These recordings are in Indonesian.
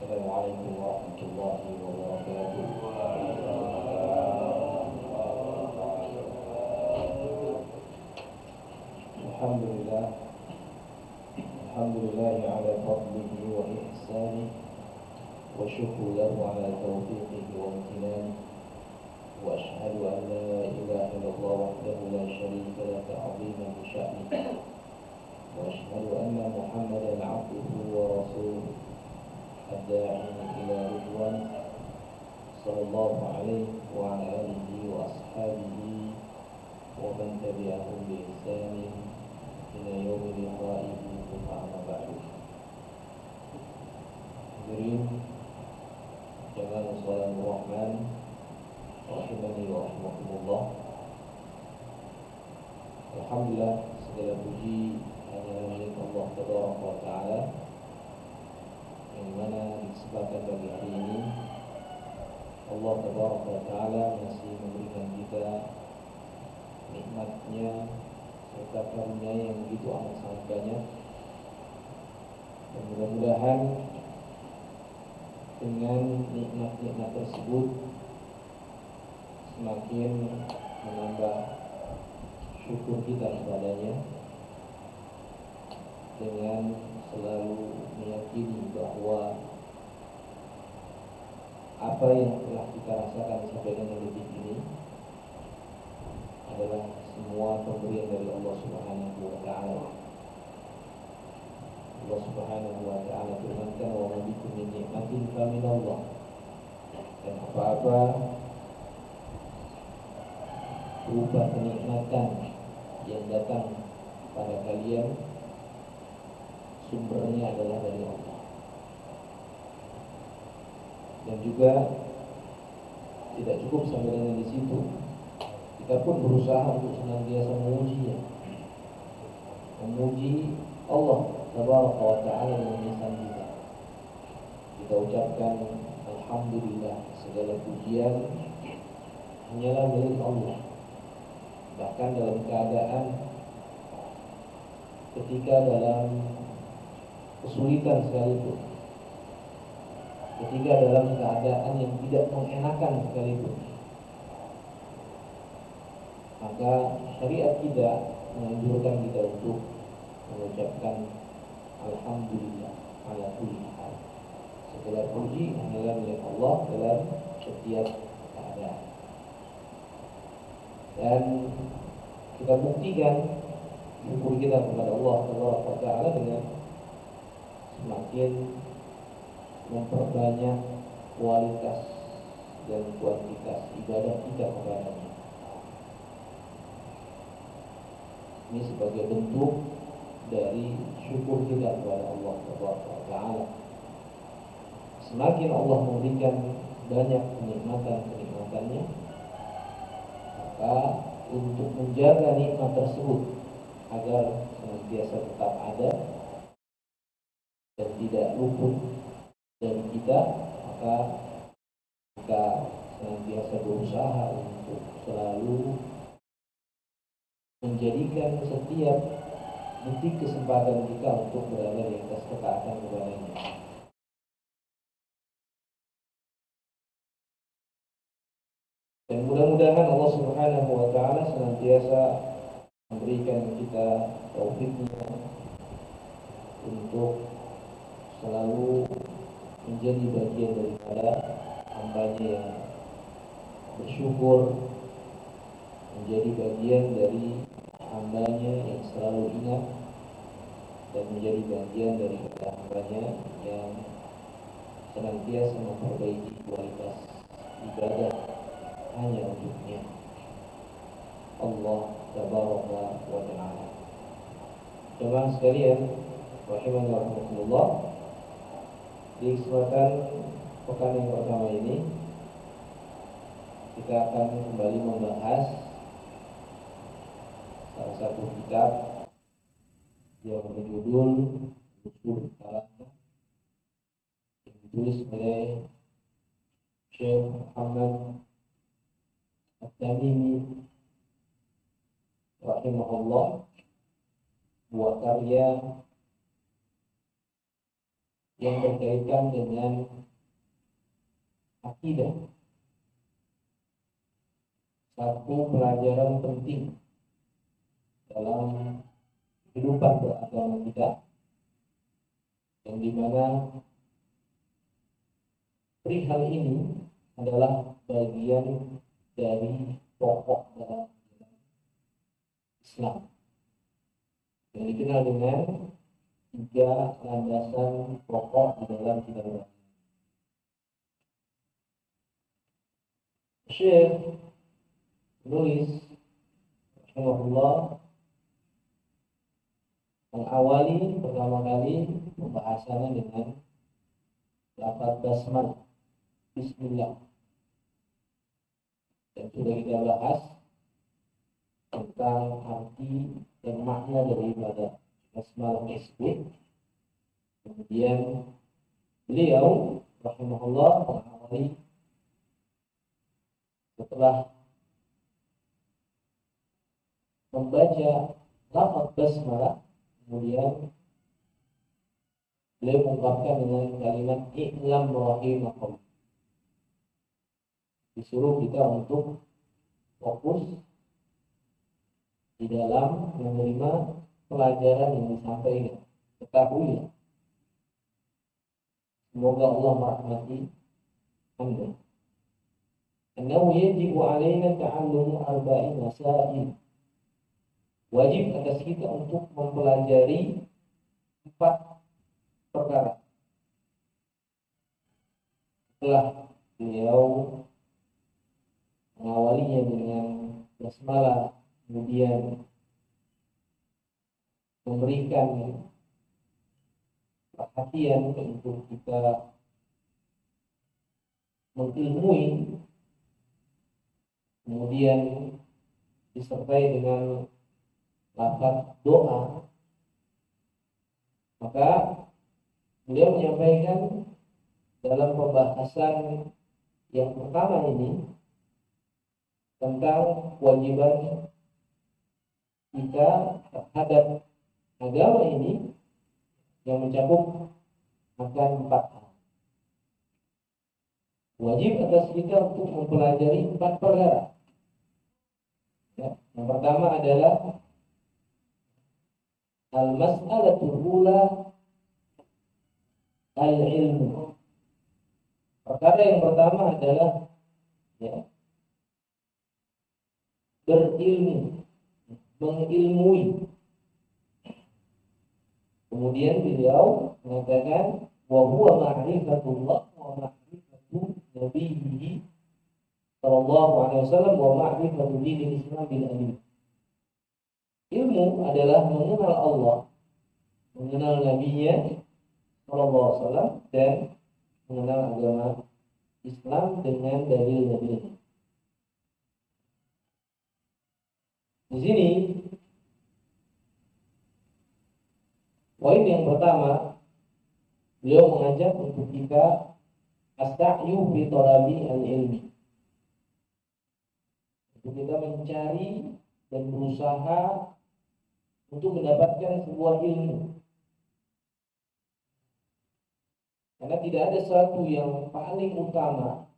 Assalamualaikum warahmatullahi wabarakatuh. Alhamdulillah, alhamdulillah ala fadlihi wa ihsanihi wa syukru lahu ala taufiqihi wa imtinanihi wa ashhadu an la ilaha illallah wahdahu la syarika lahu ta'ziman li sya'nihi wa ashhadu anna Muhammadan 'abduhu wa rasuluhu الداعي إلى رضوانه صلى الله عليه وعلى آله وأصحابه ومن تبعهم بإحسان إلى يوم لقائه ثم أما بعد. Hadirin jamaah muslimin rahman rahimani wa rahimakumullah. Alhamdulillah, segala puji hanya milik Allah Tabaraka wa Ta'ala, yang mana di kesempatan pagi hari ini Allah Tabaraka wa Ta'ala masih memberikan kita nikmatnya serta karunia yang begitu amat sangat banyak. Dan mudah-mudahan dengan nikmat-nikmat tersebut semakin menambah syukur kita kepadanya, dengan selalu meyakini bahwa apa yang telah kita rasakan sampai dengan detik ini adalah semua pemberian dari Allah Subhanahu wa Ta'ala. Allah Subhanahu wa Ta'ala firmankan, wa ma bikum min ni'matin fa min Allah. Dan apa-apa berupa kenikmatan yang datang pada kalian, sumbernya adalah dari Allah. Dan juga tidak cukup sampai dengan di situ, kita pun berusaha untuk senantiasa memuji Allah Tabaraka wa Ta'ala dengan lisan kita. Kita ucapkan alhamdulillah, segala pujian hanyalah milik Allah. Bahkan dalam keadaan ketika dalam kesulitan sekalipun, ketika dalam keadaan yang tidak mengenakan sekalipun, maka syariat kita menganjurkan kita untuk mengucapkan alhamdulillah ala kulli hal. Segala puji hanyalah milik Allah dalam setiap keadaan. Dan kita buktikan syukur kita kepada Allah Taala dengan semakin memperbanyak kualitas dan kuantitas ibadah kita kepadanya. Ini sebagai bentuk dari syukur kita kepada Allah Taala. Semakin Allah memberikan banyak kenikmatan-kenikmatannya, maka untuk menjaga nikmat tersebut agar senantiasa tetap ada dan tidak luput dari kita, maka kita senantiasa berusaha untuk selalu menjadikan setiap detik kesempatan kita untuk berada di atas ketaatan kepadanya. Dan mudah-mudahan Allah Subhanahu wa Ta'ala senantiasa memberikan kita taufiknya untuk selalu menjadi bagian daripada hamba-Nya yang bersyukur, menjadi bagian dari hamba-Nya yang selalu ingat, dan menjadi bagian daripada hamba-Nya yang senantiasa memperbaiki kualitas ibadah hanya untuknya Allah Tabaraka wa Ta'ala. Jemaah sekalian rahimani wa rahimakumullah, di kesempatan pekan yang pertama ini kita akan kembali membahas salah satu kitab yang berjudul Ushul Thalathah, yang ditulis oleh Syekh Muhammad At-Tamimi rahimahullah, buah karya yang berkaitan dengan akidah. Satu pelajaran penting dalam kehidupan beragama kita, yang dimana perihal ini adalah bagian dari pokok dalam Islam yang dikenal dengan 3 landasan pokok di dalam kita. Syekh menulis rahimahullah mengawali pertama kali pembahasannya dengan lafaz basmalah, bismillah. Dan sudah kita bahas tentang arti dan makna daripada basmalah tersebut. Kemudian beliau rahimahullah mengawali setelah membaca lafaz basmalah, kemudian beliau mengungkapkan dengan kalimat i'lam rahimakum. Disuruh kita untuk fokus di dalam menerima pelajaran yang disampaikan. Ketahui, semoga Allah merahmati Anda. Annahu yajibu alaina ta'allumu arba'in masail. Wajib atas kita untuk mempelajari 4 perkara. Setelah beliau mengawalinya dengan basmalah, kemudian memberikan perhatian untuk kita mengilmui, kemudian disertai dengan lafaz doa, maka beliau menyampaikan dalam pembahasan yang pertama ini tentang kewajiban kita terhadap agama ini yang mencakup akan 4 hal. Wajib atas kita untuk mempelajari 4 perkara. Ya, yang pertama adalah al-mas'alatul ula al-ilmu. Perkara yang pertama adalah berilmu, mengilmui. Kemudian beliau mengatakan wa huwa ma'rifatullah wa ma'rifatu nabiyhi sallallahu alaihi wasallam wa ma'rifatu dinil Islam bil ilm. Ilmu adalah mengenal Allah, mengenal nabinya sallallahu alaihi wasallam, dan mengenal agama Islam dengan dalil-dalilnya. Di sini poin yang pertama, beliau mengajak untuk kita asta'yu fi talabi al-ilmi. Untuk kita mencari dan berusaha untuk mendapatkan sebuah ilmu. Karena tidak ada sesuatu yang paling utama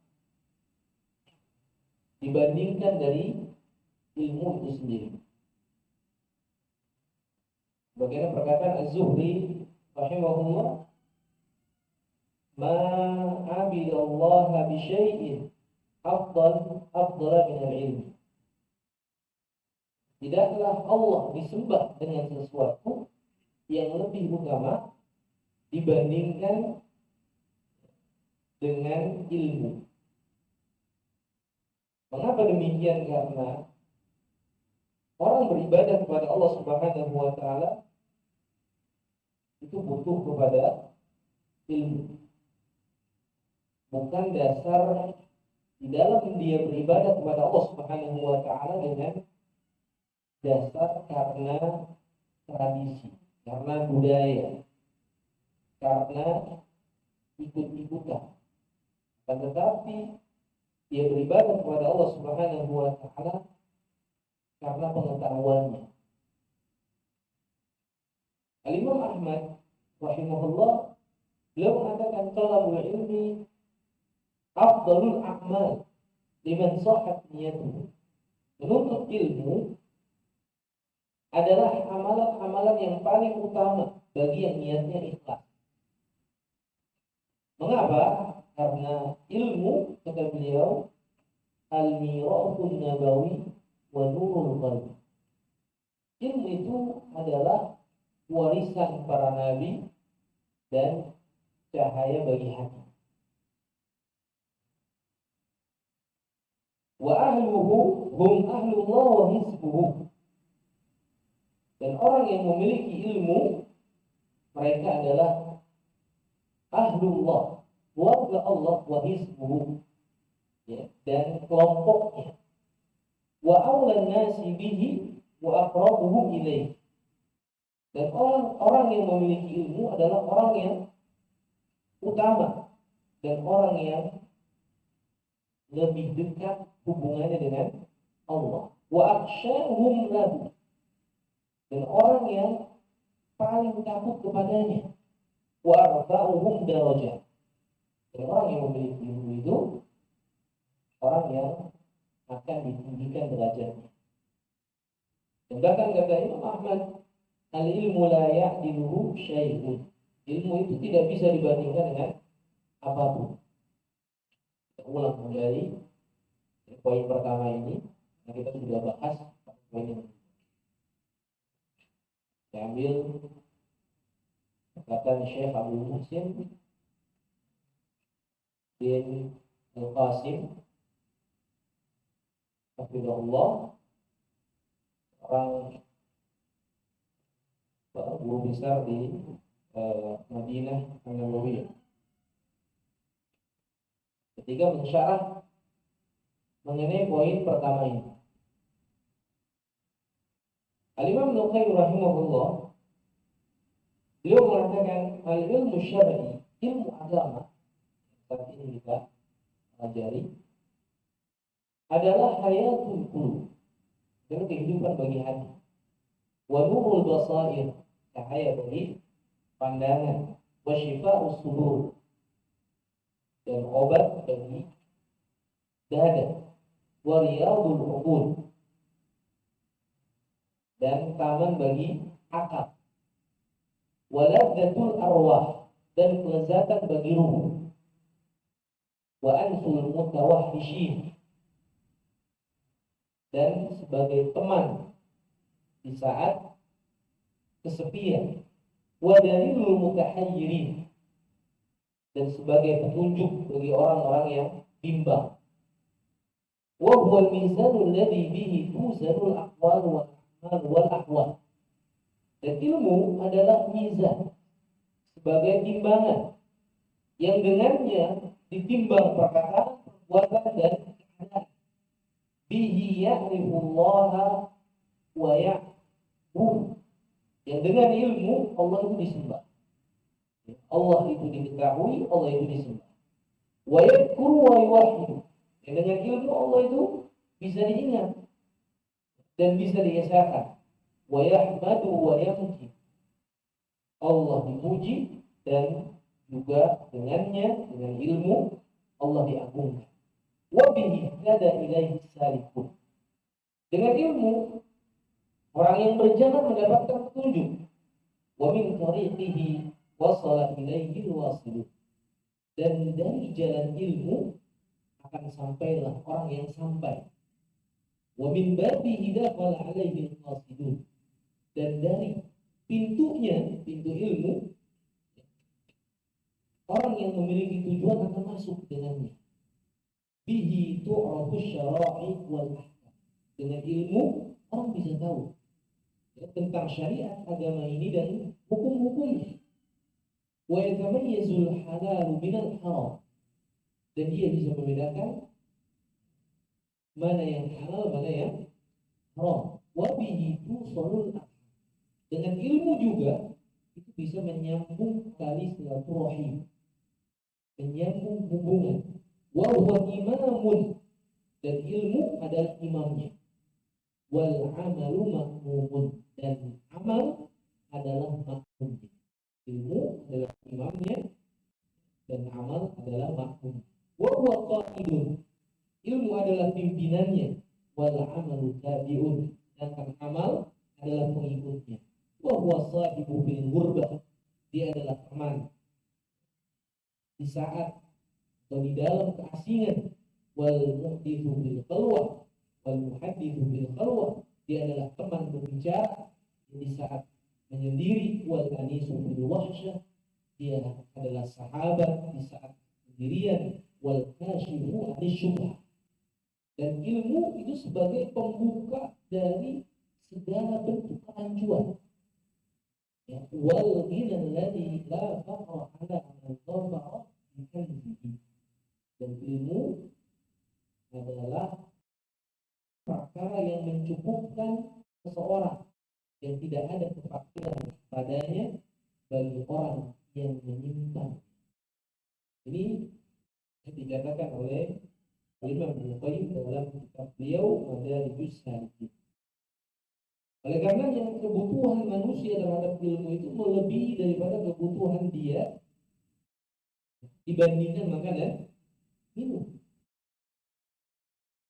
dibandingkan dari ilmu itu sendiri. Bagaimana perkataan Az-Zuhri rahimahullah, ma 'abidallaha bi syai'in afdal min al-ilm. Tidaklah Allah disembah dengan sesuatu yang lebih utama dibandingkan dengan ilmu. Mengapa demikian? Karena orang beribadah kepada Allah Subhanahu wa taala itu butuh kepada ilmu. Bukan dasar di dalam dia beribadah kepada Allah Subhanahu wa taala dengan dasar karena tradisi, karena budaya, karena ikut-ikutan. Tetapi dia beribadah kepada Allah Subhanahu wa taala karena pengetahuannya. Al-Imam Ahmad rahimahullah Beliau mengatakan talabul ilmi afdalul a'mal liman sahhat niyatuhu. Menuntut ilmu adalah amalan-amalan yang paling utama bagi yang niatnya ikhlas. Mengapa? Karena ilmu, kata beliau, al-mirathun nabawi wa nurul qalbi. Ilmu itu adalah warisan para nabi dan cahaya bagi hati. Wa ahluhu hum ahlullah wa hizbuhu. Dan orang yang memiliki ilmu, mereka adalah ahlullah, warga Allah, wa hizbuhu, ya, dan kelompoknya. Wa awlan nasi bihi wa aqrabuhum ilaih. Dan orang-orang yang memiliki ilmu adalah orang yang utama dan orang yang lebih dekat hubungannya dengan Allah. Wa akhsyahum lahu. Dan orang yang paling takut kepadanya. Wa arfa'uhum darajat. Dan orang yang memiliki ilmu itu orang yang akan ditinggikan derajatnya. Dan bahkan kata Imam Ahmad, al-ilmu la ya'diluhu syai'un. Ilmu itu tidak bisa dibandingkan dengan apapun. Kita ulang kembali poin pertama ini, yang kita sudah bahas poin ini. Saya ambil perkataan Syekh Abdul Muhsin bin Al-Qasim hafizahullah, orang guru besar di Madinah An-Nabawiyah, ketika mensyarah mengenai poin pertama ini. Al-Imam Ibnu Qayyim rahimahullah, beliau mengatakan al-ilmu syar'i, ilmu agama saat ini kita pelajari, adalah hayatul qulub, dan kehidupan bagi hati. Wa nurul basair, cahaya bagi pandangan. Wa syifa'us sudur, dan obat bagi dada. Wa riyadul uqul, dan taman bagi akal. Wa ladzatul arwah, dan kelezatan bagi ruh. Wa ansul mutawahhishin, dan sebagai teman di saat kesepian. Wa dalilul mutahayyirin, dan sebagai petunjuk bagi orang-orang yang bimbang. Wa huwa al-mizanul ladzi bihi tuzanul aqwal wal a'mal wal ahwal. Dan ilmu adalah mizan, sebagai timbangan yang dengannya ditimbang perkataan, perbuatan, dan keadaan. Bihi ya'rifullaha wa ya'budu. Yang dengan ilmu Allah itu disembah, Allah itu diketahui, Allah itu disembah. Wa yadhkuru wa yuwahhid. Yang dengan ilmu Allah itu bisa diingat dan bisa diesakan. Wa yahmadu wa yamjid. Allah dipuji dan juga dengannya, dengan ilmu Allah diagungkan. Wa bihi hada ilaihi salikun. Dengan ilmu orang yang berjalan mendapatkan petunjuk. Wa min tariqihi wasala ilaihi wasilun. Dan dari jalan ilmu akan sampailah orang yang sampai. Wa min babihi dakhala alaihi qasidun. Dan dari pintunya, pintu ilmu, orang yang memiliki tujuan akan masuk dengannya. Bihi tu'rafu syara'i wal ahkam. Dengan ilmu orang bisa tahu tentang syariat agama ini dan hukum-hukumnya. Wa yatamayyazul halal minal haram. Dan dia bisa membedakan mana yang halal, mana yang haram. Wa bihi tusalul. Dengan ilmu juga itu bisa menyambung tali silaturahim, menyambung hubungan. Wa huwa imamun, dan ilmu adalah imamnya. Wal amalu makmumun, dan amal adalah makmumnya. Ilmu adalah imamnya, amalu tabi'un, sedangkan amal adalah pengikutnya. Wa huwa sahibu fil ghurbah, dia adalah teman di saat atau di dalam keasingan. Wal muhdithu bil khalwah, wal muhaddithu bil khalwah, dia adalah teman berbicara di saat menyendiri. Wal anisu bil wahsyah, dia adalah sahabat di saat sendirian. Wal kashifu anis syubhah, dan ilmu itu sebagai pembuka dari segala bentuk kerancuan. Ya, wal ghina alladhi la faqra ala man dhafara bi kanzihi, dan ilmu adalah perkara yang mencukupkan seseorang yang tidak ada kefakiran padanya bagi orang yang menyimpan. Ini dikatakan oleh Imam Ibnu Qayyim dalam kitab beliau Madarijus Salikin. Oleh karenanya kebutuhan manusia terhadap ilmu itu melebihi daripada kebutuhan dia dibandingkan makan dan minum.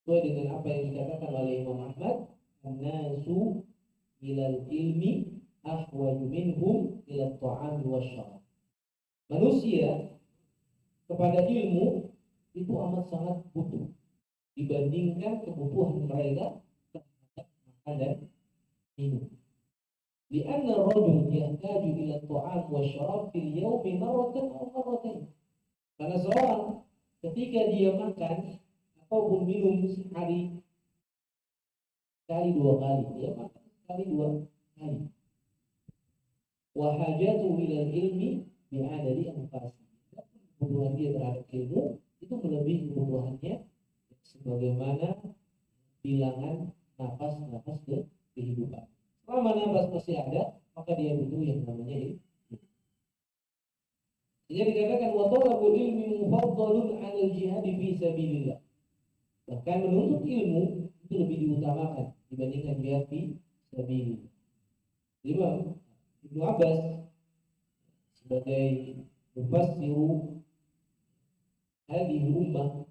Sesuai dengan apa yang dikatakan oleh Imam Ahmad, an-nasu ilal ilmi ahwaju minhum ila ta'am wasyarab. Manusia kepada ilmu itu amat sangat butuh dibandingkan kebutuhan mereka terhadap makan dan minum. Lianna rajul yahtaju ila ta'am wasyarab fil yawmi marratan aw marratain. Karena seorang ketika dia makan ataupun minum sehari sekali dua kali, dia makan sekali dua kali. Wa hajatu ila ilmi bi'adadi anfasi. Kebutuhan dia terhadap ilmu itu melebihi kebutuhannya sebagaimana bilangan nafas-nafas kehidupan. Selama nafas masih ada, maka dia butuh yang namanya ilmu. Jadi dikatakan wa talabul ilmi mufaddalun 'alal jihad fi sabilillah. Bahkan menuntut ilmu itu lebih diutamakan dibandingkan jihad fi sabilillah. Imam Ibnu Abbas sebagai mufassiru hadhihi ummah,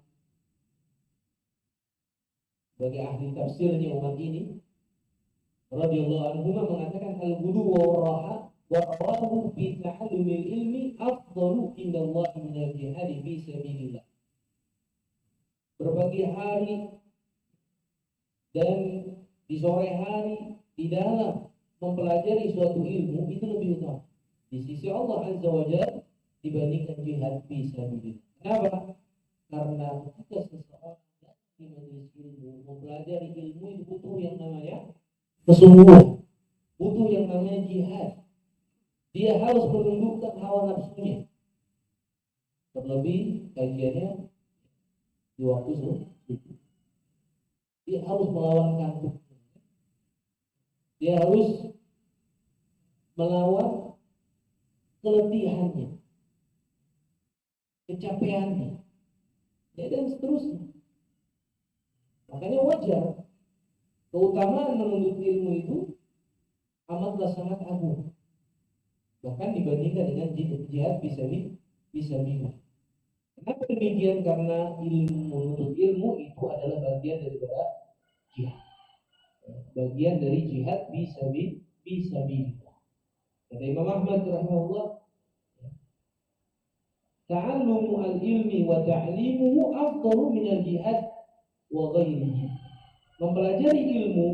sebagai ahli tafsirnya umat ini, radhiyallahu anhu, mengatakan al-ghudu wa raha wa rahu fi ta'allumil ilmi afdalu indallah min al-jihad fi sabilillah. Berbagi hari dan di sore hari di dalam mempelajari suatu ilmu itu lebih utama di sisi Allah Azza wa Jalla dibandingkan jihad fi sabilillah. Kenapa? Karena ketika seseorang di majelis ilmu mempelajari ilmu itu butuh yang namanya kesungguhan, butuh yang namanya jihad. Dia harus menundukkan hawa nafsunya. Terlebih kajiannya di waktu subuh. Dia harus melawan kantuk. Dia harus melawan keletihannya, kecapeannya, ya, dan seterusnya. Makanya wajar keutamaan menuntut ilmu itu amatlah sangat agung, bahkan dibandingkan dengan jihad fisabilillah. Kenapa demikian? Karena menuntut ilmu itu adalah bagian daripada jihad, bagian dari jihad fisabilillah. Kata Imam Ahmad rahimahullah, ta'allumu al-ilmi wa ta'limuhu afdalu min al-jihad wa ghairihi. Mempelajari ilmu,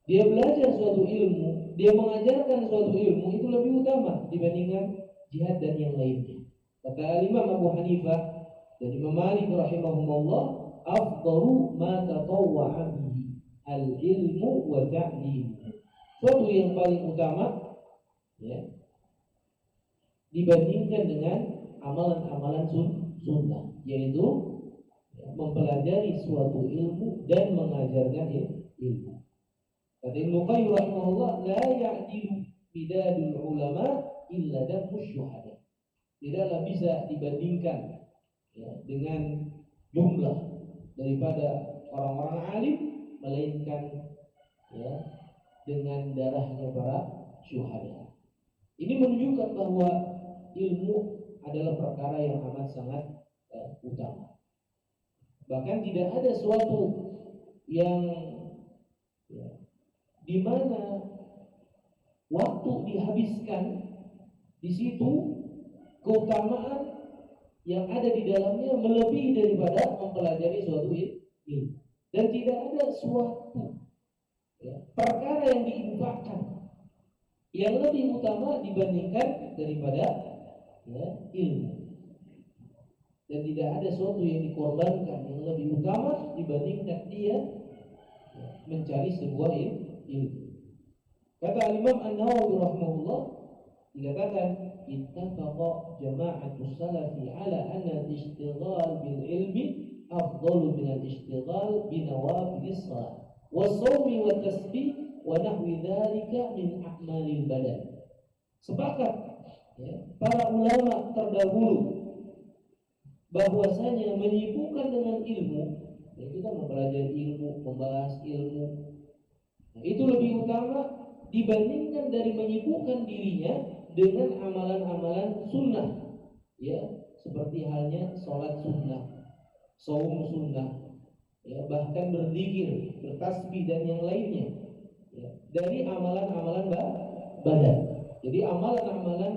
dia belajar suatu ilmu, dia mengajarkan suatu ilmu itu lebih utama dibandingkan jihad dan yang lainnya. Kata Imam Abu Hanifah dan Imam Malik rahimahumullah, afdalu ma tatawwa'a bihi al-ilmu wa ta'limuhu. Suatu yang paling utama, ya, dibandingkan dengan amalan-amalan sunnah, yaitu mempelajari suatu ilmu dan mengajarkan ilmu. Kata Ibnu Qayyim rahimahullah, la ya'dilu bidadul ulama illa damu syuhada. Tidaklah bisa dibandingkan, ya, dengan jumlah daripada orang-orang alim, melainkan, ya, dengan darahnya para syuhada. Ini menunjukkan bahwa ilmu adalah perkara yang amat sangat utama. Bahkan tidak ada suatu yang ya, di mana waktu dihabiskan di situ, keutamaan yang ada di dalamnya melebihi daripada mempelajari suatu ilmu. Dan tidak ada suatu perkara yang diinfakkan yang lebih utama dibandingkan daripada ilmu. Dan tidak ada suatu yang dikorbankan yang lebih utama dibandingkan dia mencari sebuah ilmu. Kata Imam An-Nawawi rahimahullah, dikatakan ittafaqa jama'atus salafi ala anna al-ishtighal bil ilmi afdalu min al-ishtighal bi nawafilus shalah was-shaumi wat-tasbih wa nahwi dzalika min a'malil badan. Sepakat para ulama terdahulu bahwasanya menyibukkan dengan ilmu, kita mempelajari ilmu, membahas ilmu, itu lebih utama dibandingkan dari menyibukkan dirinya dengan amalan-amalan sunnah, seperti halnya sholat sunnah, saum sunnah, bahkan berzikir, bertasbih dan yang lainnya, dari amalan-amalan badan. Jadi amalan-amalan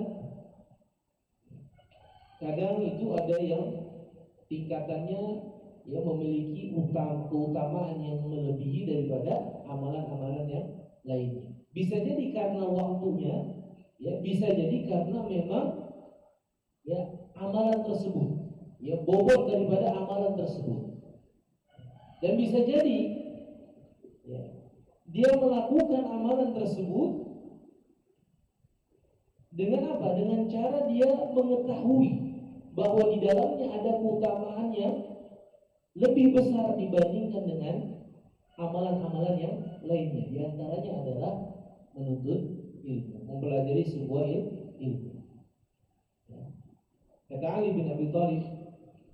kadang itu ada yang tingkatannya memiliki keutamaan yang melebihi daripada amalan-amalan yang lainnya. Bisa jadi karena waktunya, bisa jadi karena memang amalan tersebut bobot daripada amalan tersebut. Dan bisa jadi dia melakukan amalan tersebut dengan apa? Dengan cara dia mengetahui bahwa di dalamnya ada keutamaan yang lebih besar dibandingkan dengan amalan-amalan yang lainnya. Di antaranya adalah menuntut ilmu, mempelajari sebuah ilmu. Kata Ali bin Abi Thalib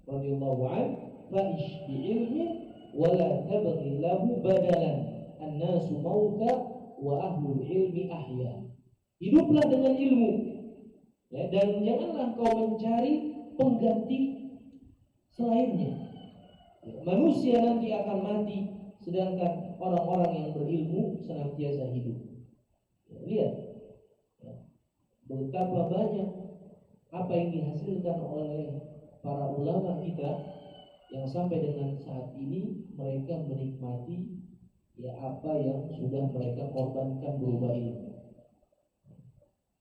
radhiyallahu anhu, "Fa'ish bi ilmin wa la tabghi lahu badalan, an-nasu mauta wa ahlul ilmi ahya." Hiduplah dengan ilmu, dan janganlah kau mencari pengganti selainnya. Manusia nanti akan mati, sedangkan orang-orang yang berilmu senantiasa hidup. Lihat betapa banyak apa yang dihasilkan oleh para ulama kita yang sampai dengan saat ini mereka menikmati apa yang sudah mereka korbankan berupa ilmu.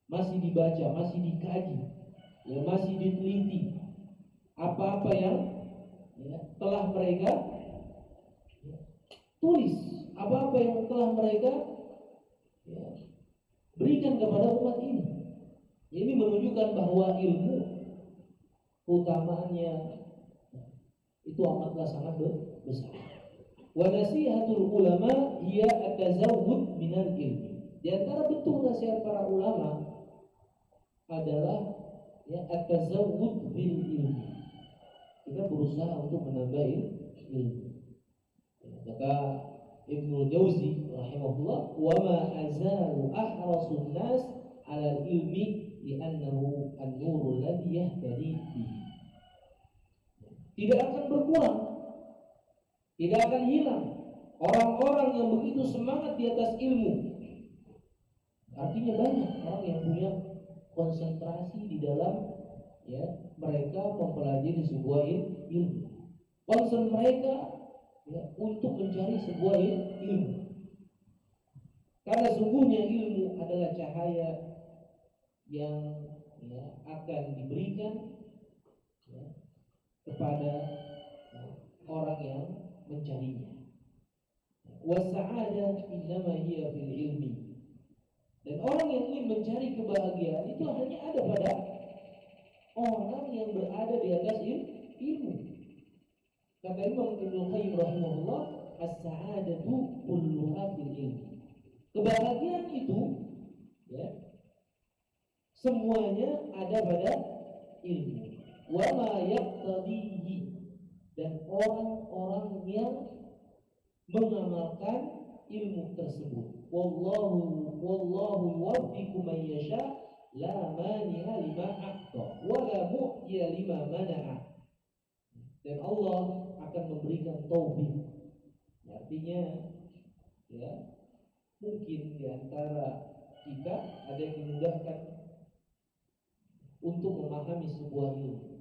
Masih dibaca, masih dikaji, masih diteliti apa-apa yang telah mereka tulis, apa-apa yang telah mereka berikan kepada umat ini. Ini menunjukkan bahwa ilmu keutamaannya itu amatlah sangat besar. Wa nasihatul ulama hiya at-tazawwud minal ilmi. Di antara bentuk nasihat para ulama adalah at-tazawwud bil ilmi. Kita berusaha untuk menambah ilmu. Kata Ibnu Jauzi rahimahullah, "Wa ma azalu ahrasun nas 'ala al-ilmi li'annahu an-nurul ladzi yahtadi bihi." Tidak akan berkurang, tidak akan hilang orang-orang yang begitu semangat di atas ilmu. Artinya banyak orang yang punya konsentrasi di dalam mereka mempelajari sebuah ilmu. Konsen mereka untuk mencari sebuah ilmu. Karena sungguhnya ilmu adalah cahaya yang akan diberikan kepada orang yang mencarinya. Wasa'adah innama hiya fil ilmi. Dan orang yang ingin mencari kebahagiaan itu hanya ada pada orang yang berada di atas ilmu. Kata Imam Ibnu Qayyim rahimahullah, as-sa'adatu kulluha fil ilmi. Kebahagiaan itu semuanya ada pada ilmu. Wa ma yaqtadihi, dan orang-orang yang mengamalkan ilmu tersebut. Wallahu yuwaffiqu man yasha, la mani'a lima a'ta wa la mu'tiya lima mana'a. Dan Allah akan memberikan taufik Artinya ya, mungkin di antara kita ada yang dimudahkan untuk memahami sebuah ilmu.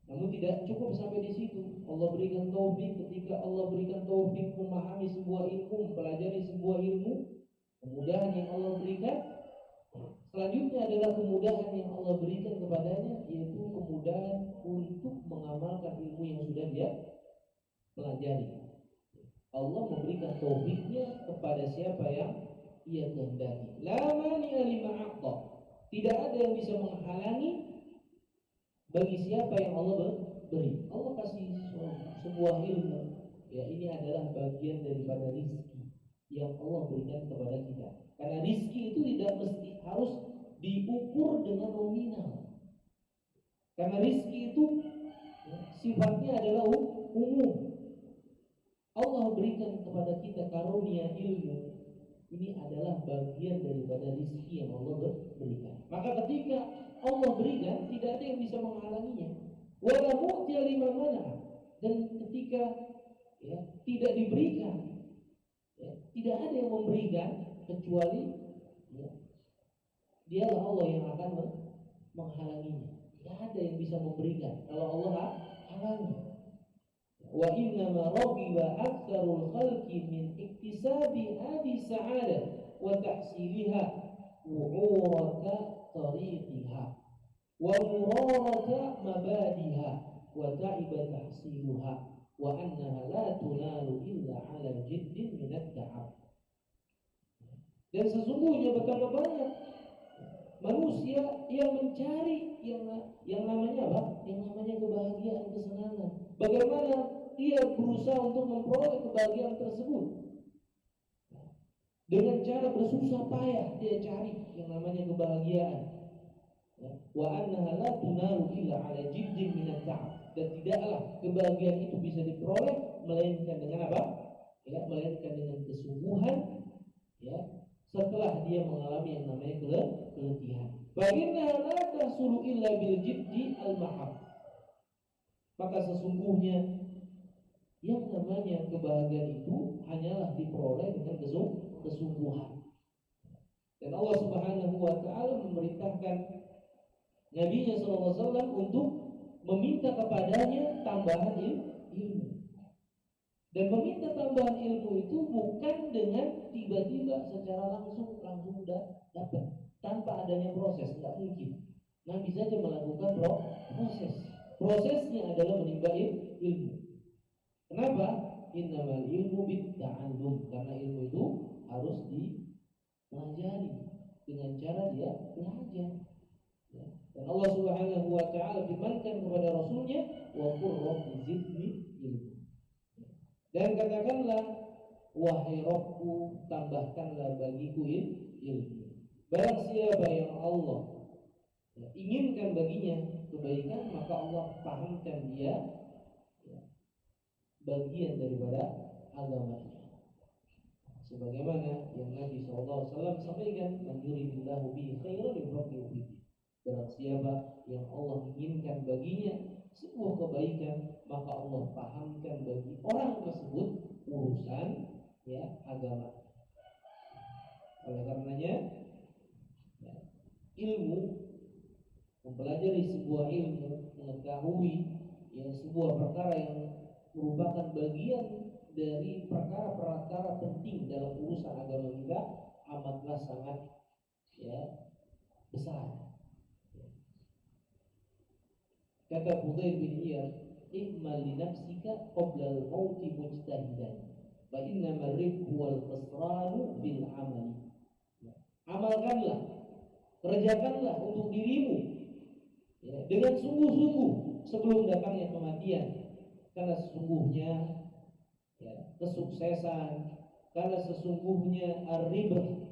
Namun tidak cukup sampai di situ. Allah berikan taufik. Ketika Allah berikan taufik memahami sebuah ilmu, mempelajari sebuah ilmu, kemudahan yang Allah berikan, selanjutnya adalah kemudahan yang Allah berikan kepadanya, yaitu kemudahan untuk mengamalkan ilmu yang sudah dia pelajari. Allah memberikan taufiknya kepada siapa yang ia kehendaki. La mani'a lima a'ta. Tidak ada yang bisa menghalangi bagi siapa yang Allah beri. Allah kasih sebuah ilmu. Ya, ini adalah bagian daripada rizki yang Allah berikan kepada kita. Karena rizki itu tidak mesti harus diukur dengan nominal. Karena rizki itu ya, sifatnya adalah umum. Allah berikan kepada kita karunia ilmu. Ini adalah bagian daripada rizki yang Allah berikan. Maka ketika Allah berikan, tidak ada yang bisa menghalanginya. Wala mu'tiya liman mana. Dan ketika ya, tidak diberikan, ya, tidak ada yang memberikan kecuali ya, dialah Allah yang akan menghalanginya. Tidak ada yang bisa memberikan kalau Allah halangi. Wa innama raghiba aktsarul khalqi min iktisabi hadhihi sa'adah wa tahsiliha wu'urata tariqiha wa murarata mabadiha wa ta'iba tahsiluha wa annaha la tunalu illa 'ala jiddin min at-ta'ab. Dan sesungguhnya betapa banyak manusia yang mencari yang namanya apa? Yang namanya kebahagiaan, kesenangan. Bagaimana dia berusaha untuk memperoleh kebahagiaan tersebut? Dengan cara bersusah payah dia cari yang namanya kebahagiaan. Wa annaha la tunalu illa 'ala jiddin min at-ta'ab. Dan tidaklah kebahagiaan itu bisa diperoleh melainkan dengan apa? Ya, melainkan dengan kesungguhan ya, setelah dia mengalami yang namanya keletihan. Baginda la tahsulu illa bil jiddi al-mahab. Maka sesungguhnya yang namanya kebahagiaan itu hanyalah diperoleh dengan kesungguhan. Dan Allah Subhanahu wa taala memerintahkan Nabi-Nya sallallahu alaihi wasallam untuk meminta kepadanya tambahan ilmu. Dan meminta tambahan ilmu itu bukan dengan tiba-tiba secara langsung dapat tanpa adanya proses, tidak mungkin. Nabi saja melakukan proses. Prosesnya adalah menimba ilmu. Kenapa? Innamal ilmu bitta'allum. Karena ilmu itu harus dipelajari dengan cara dia belajar. Ya. Dan Allah Subhanahu wa taala firmankan kepada Rasulnya, wa qur rabbi zidni ilmu. Dan katakanlah, wahai Rabbku, tambahkanlah bagiku ilmu. Barang siapa yang Allah inginkan baginya kebaikan, maka Allah pahamkan dia bagian daripada agamanya. Sebagaimana yang Nabi SAW sampaikan, man yuridillahu bihi khairan yufaqihu fiddin. Barang siapa yang Allah inginkan baginya sebuah kebaikan, maka Allah pahamkan bagi orang tersebut urusan ya agama. Oleh karenanya ya, ilmu, mempelajari sebuah ilmu, mengetahui ya sebuah perkara yang merupakan bagian dari perkara-perkara penting dalam urusan agama kita amatlah sangat ya besar. Kata Fudail bin Iyad, "I'mal li nafsika qabla al-mauti mujtahidan, fa inna mar-ribhu wal khusranu bil amali." Amalkanlah, kerjakanlah untuk dirimu ya, dengan sungguh-sungguh sebelum datangnya kematian. Karena sesungguhnya ya, kesuksesan, karena sesungguhnya ar-ribh,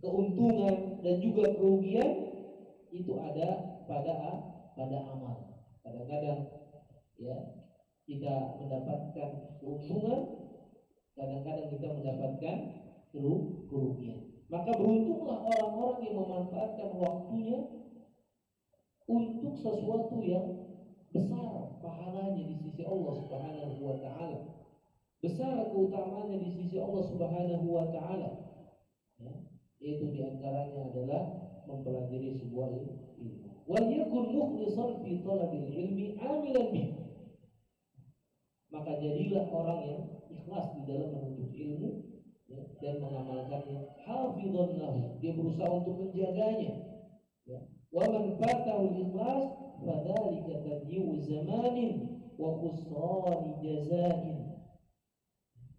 keuntungan dan juga kerugian itu ada pada amal. Kadang-kadang ya kita mendapatkan keuntungan, kadang-kadang kita mendapatkan kerugian. Maka beruntunglah orang-orang yang memanfaatkan waktunya untuk sesuatu yang besar pahalanya di sisi Allah Subhanahu wa taala. besar keutamaannya di sisi Allah Subhanahu wa taala. Ya, yaitu diantaranya adalah mempelajari sebuah ilmu. Wal yakun mukhlishan fi talabil ilmi amilan bih. Maka jadilah orang yang ikhlas di dalam menuntut ilmu, ya, dan mengamalkannya. Hafidhan lahu, dia berusaha untuk menjaganya. Ya. Wa man fatahu al-ikhlas fadzalika tadyi'u zamanin wa khusran jazain.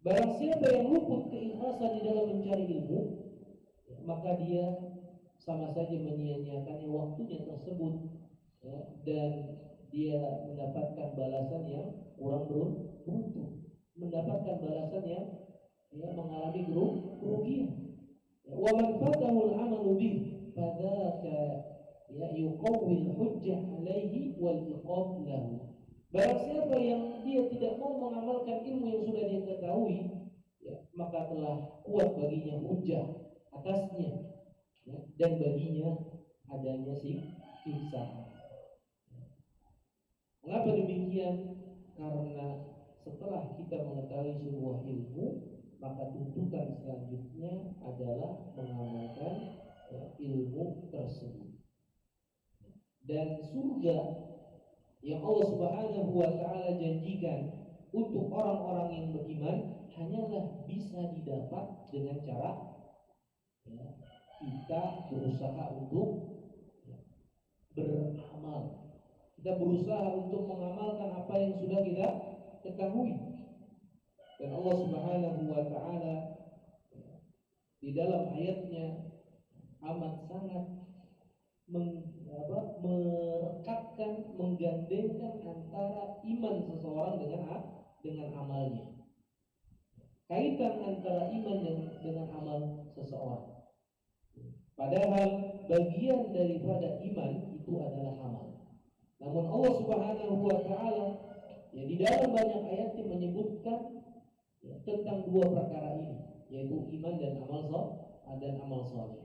Barang siapa yang luput keikhlasan di dalam mencari ilmu, ya, maka dia sama saja menyia-nyiakannya waktunya tersebut, ya, dan dia mendapatkan balasan yang kurang beruntung, mendapatkan balasan yang, ya, mengalami kerugian. Wa man fatahu al-amalu bih fadzaka, ya, yuqawwil hujjah alaihi wal iqab lahu. Barang siapa yang dia tidak mau mengamalkan ilmu yang sudah dia ketahui, ya, maka telah kuat baginya hujjah atasnya, ya, dan baginya adanya siksa. Mengapa demikian? Karena setelah kita mengetahui sebuah ilmu, maka tuntutan selanjutnya adalah mengamalkan, ya, ilmu tersebut. Dan surga yang Allah Subhanahu wa taala janjikan untuk orang-orang yang beriman hanyalah bisa didapat dengan cara, ya, kita berusaha untuk, ya, beramal. Kita berusaha untuk mengamalkan apa yang sudah kita ketahui. Dan Allah Subhanahu wa taala, ya, di dalam ayatnya amat sangat merekatkan, menggandengkan antara iman seseorang dengan amalnya. Kaitan antara iman dengan amal seseorang. Padahal bagian daripada iman itu adalah amal. Namun Allah Subhanahu wa taala, ya, di dalam banyak ayat menyebutkan, ya, tentang dua perkara ini, yaitu iman dan amal saleh.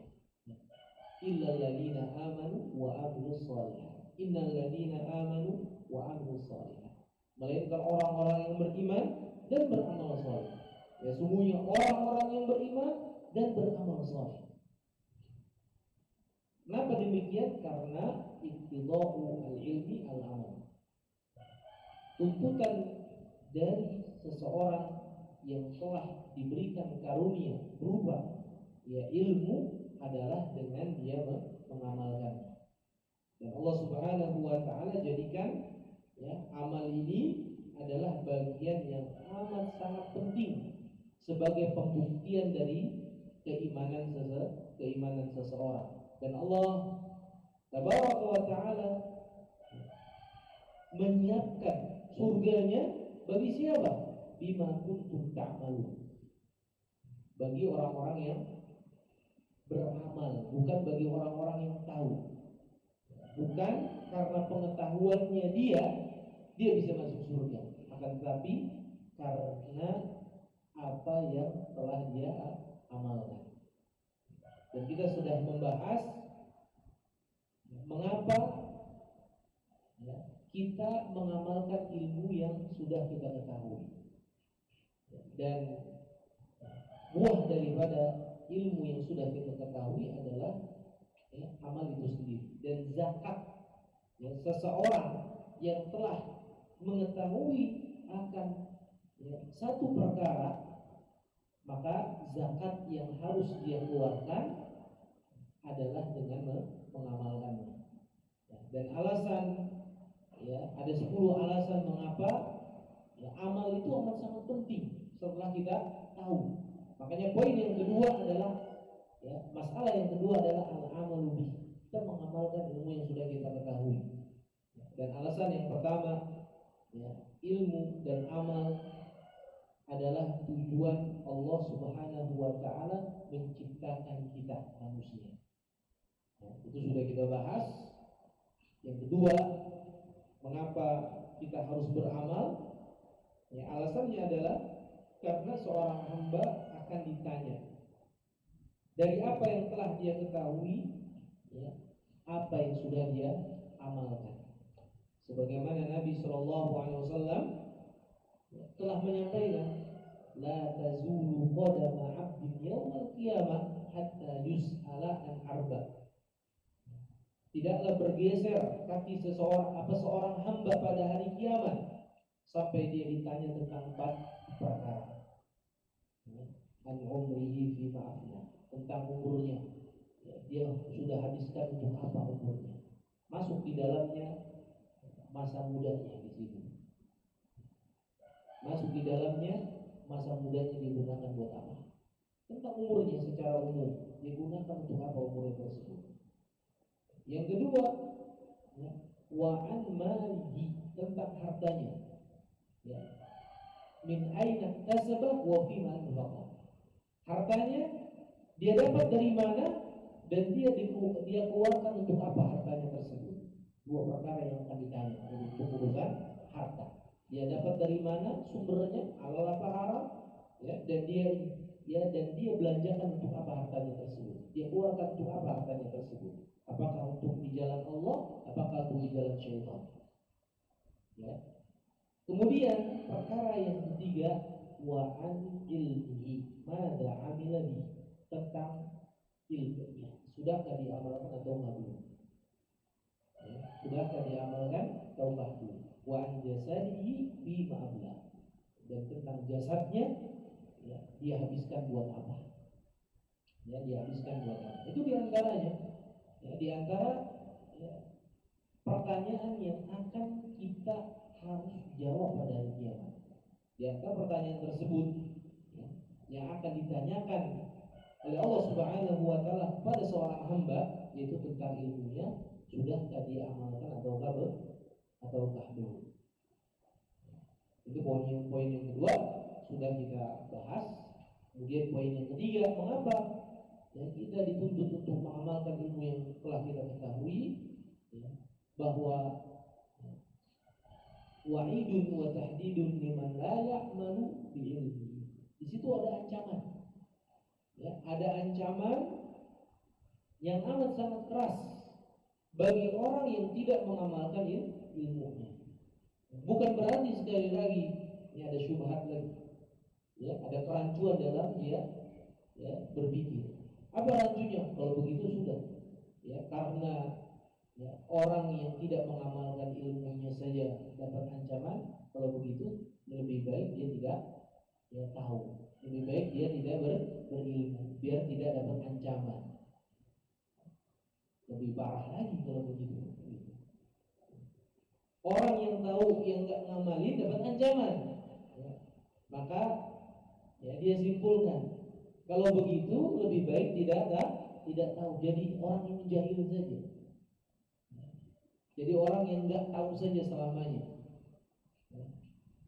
Illal ladzina amanu wa amilus shalihat. Innal ladzina amanu wa amilus shalihat. Melainkan orang-orang yang beriman dan beramal saleh. Ya, sungguhnya orang-orang yang beriman dan beramal saleh. Kenapa demikian? Karena ittiba'u al-ilmi al-amal. Tuntutan dari seseorang yang telah diberikan karunia berupa, ya, ilmu adalah dengan dia mengamalkannya. Dan Allah Subhanahu wa taala jadikan, ya, amal ini adalah bagian yang amat sangat penting sebagai pembuktian dari keimanan seseorang. Dan Allah Tabaraka wa taala menyiapkan surganya bagi siapa? Bima kuntum ta'malun. Bagi orang-orang yang beramal, bukan bagi orang-orang yang tahu. Bukan karena pengetahuannya dia bisa masuk surga, akan tetapi karena apa yang telah dia amalkan. Dan kita sudah membahas mengapa, ya, kita mengamalkan ilmu yang sudah kita ketahui. Dan buah daripada ilmu yang sudah kita ketahui adalah, ya, amal itu sendiri. Dan zakat, ya, seseorang yang telah mengetahui akan, ya, satu perkara, maka zakat yang harus dia keluarkan adalah dengan mengamalkannya. Ya, dan alasan, ya, ada 10 alasan mengapa, ya, amal itu amat sangat penting setelah kita tahu. Makanya poin yang kedua adalah, ya, masalah yang kedua adalah al-amalu bih. Kita mengamalkan ilmu yang sudah kita ketahui. Dan alasan yang pertama, ya, ilmu dan amal adalah tujuan Allah Subhanahu wa taala menciptakan kita manusia. Ya, itu sudah kita bahas. Yang kedua, mengapa kita harus beramal? Ya, alasannya adalah karena seorang hamba akan ditanya dari apa yang telah dia ketahui, ya, apa yang sudah dia amalkan. Sebagaimana Nabi Shallallahu Alaihi Wasallam telah menyampaikan la tazulu qadama 'abdin yaumal qiyamah hatta yus'ala an arba. Tidaklah bergeser kaki seorang hamba pada hari kiamat sampai dia ditanya tentang 4 perkara. An umrihi fi ma'afna, tentang umurnya. Dia sudah habiskan untuk apa umurnya? Masuk di dalamnya masa mudanya di situ. Masuk di dalamnya masa mudanya digunakan buat apa? Tentang umurnya secara umum, digunakan untuk apa umurnya tersebut? Yang kedua, ya, wa an malihi, tentang hartanya. Ya. Min aina tasabah wa fi ma anfaqa. Hartanya dia dapat dari mana dan dia keluarkan untuk apa hartanya tersebut. 2 perkara yang akan ditanya untuk urusan harta. Dia dapat dari mana sumbernya, halal apa haram, ya, dan dia belanjakan untuk apa hartanya tersebut. Dia keluarkan untuk apa hartanya tersebut. Apakah untuk di jalan Allah, apakah untuk di jalan syaitan. Ya. Kemudian perkara yang ketiga, wa an ilmihi, madza amila bi, tentang ilmunya. Sudahkah diamalkan atau belum? Ya. Sudahkah diamalkan atau belum? Wa an jasadihi bi ma'abla, dan tentang jasadnya, ya, dia habiskan buat apa? Ya, dia habiskan buat apa? Itu diantaranya. Ya, di antara ya, pertanyaan yang akan kita harus jawab pada hari kiamat. Di antara pertanyaan tersebut, ya, yang akan ditanyakan oleh Allah Subhanahu wa taala pada seorang hamba, yaitu tentang ilmunya, sudahkah dia amalkan ataukah belum. Itu poin yang kedua sudah kita bahas. Kemudian poin yang ketiga, mengapa ya kita dituntut untuk mengamalkan ilmu yang telah kita ketahui, ya, bahwa wa'idun wa tahdidun liman la ya'malu bi ilmi. Di situ ada ancaman. Ya, ada ancaman yang amat sangat keras bagi orang yang tidak mengamalkan ilmunya. Bukan berarti sekali lagi ini ada syubhat lagi. Ya, ada kerancuan dalam dia ya berpikir. Apa rancunya? Kalau begitu sudah, ya, karena ya, orang yang tidak mengamalkan ilmunya saja dapat ancaman. Kalau begitu lebih baik dia tidak ya tahu, lebih baik dia tidak berilmu biar tidak dapat ancaman. Lebih parah lagi kalau begitu. Orang yang tahu yang nggak ngamalin dapat ancaman, ya, maka ya dia simpulkan. Kalau begitu lebih baik tidak tahu. Jadi orang yang jahil saja. Jadi orang yang nggak tahu saja selamanya.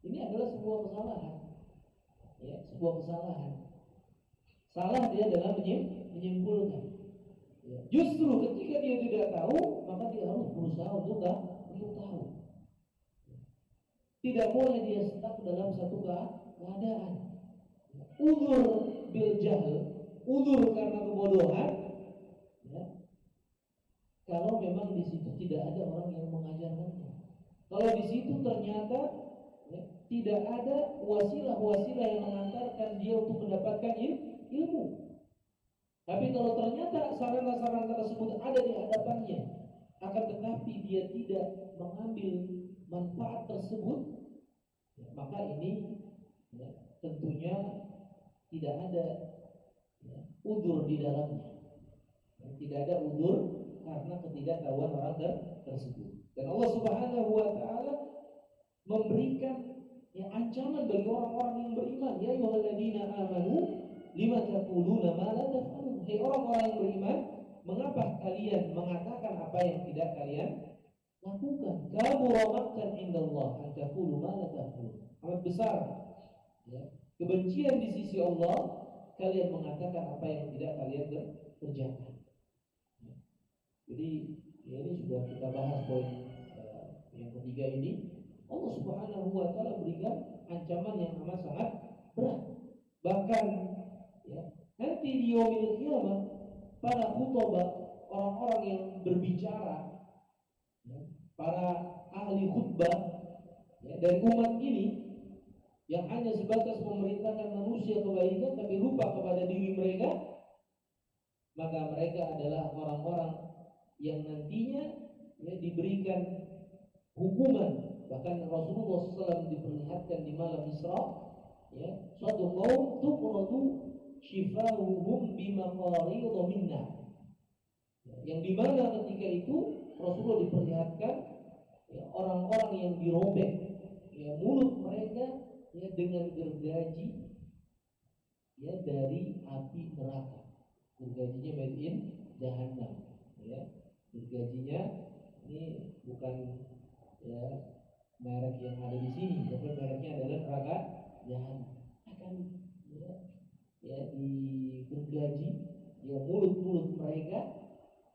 Ini adalah sebuah kesalahan. Ya, sebuah kesalahan. Salah dia dalam menyimpulkan. Ya, justru ketika dia tidak tahu, maka dia harus berusaha untuk tahu. Tidak boleh dia stuck dalam satu keadaan. Uzur bil jahl, uzur karena kebodohan, ya, kalau memang di situ tidak ada orang yang mengajarkannya. Kalau di situ ternyata ya, tidak ada wasilah-wasilah yang mengantarkan dia untuk mendapatkan ilmu. Tapi kalau ternyata sarana-sarana tersebut ada di hadapannya, akan tetapi dia tidak mengambil manfaat tersebut, ya, maka ini ya, tentunya tidak ada ya, udzur di dalamnya. Tidak ada udzur karena ketidaktahuan orang tersebut. Dan Allah Subhanahu wa taala memberikan ya ancaman bagi orang-orang yang beriman. Ya ayyuhalladzina amanu lima taquluna ma la taf'alun. Hai orang-orang yang beriman, mengapa kalian mengatakan apa yang tidak kalian lakukan? Kabura maqtan indallah an taqulu ma la taf'alun. Amat besar ya kebencian di sisi Allah kalian mengatakan apa yang tidak kalian kerjakan. Jadi ya ini sudah kita bahas poin yang ketiga ini. Allah Subhanahu wa taala berikan ancaman yang amat sangat berat. Bahkan ya, nanti di yaumil qiyamah para khutbah, orang-orang yang berbicara, ya, para ahli khutbah ya, dari umat ini yang hanya sebatas memerintahkan manusia kebaikan tapi lupa kepada diri mereka, maka mereka adalah orang-orang yang nantinya diberikan hukuman. Bahkan Rasulullah SAW diperlihatkan di malam Isra, suatu kaum tuqradu shifauhum bimaqaridha minna, yang dimana ketika itu Rasulullah diperlihatkan orang-orang yang dirobek mulut mereka dengan gergaji dari api neraka. Gergajinya made in Jahannam, gergajinya ini bukan merek yang ada di sini, tapi mereknya adalah neraka Jahannam. Akan digergaji mulut-mulut mereka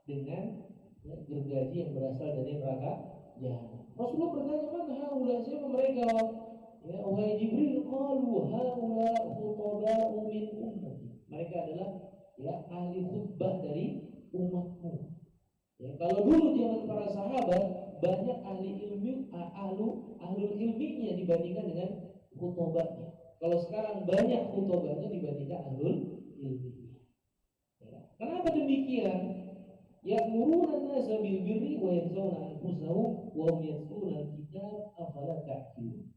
dengan gergaji yang berasal dari neraka Jahannam. Rasulullah bertanya, mana haula, siapa mereka? Wahai Jibril, qalu haula khutaba'u min ummati. Mereka adalah ahli khutbah dari umatmu. Kalau dulu zaman para sahabat banyak ahli ahlul ilminya dibandingkan dengan khutbahnya. Kalau sekarang banyak khutbahnya dibandingkan ahlul ilminya. Kenapa demikian? Ya'muruna an-nasa bil birri wa yansauna anfusahum wa hum yatluna al-kitab afala ta'qilun.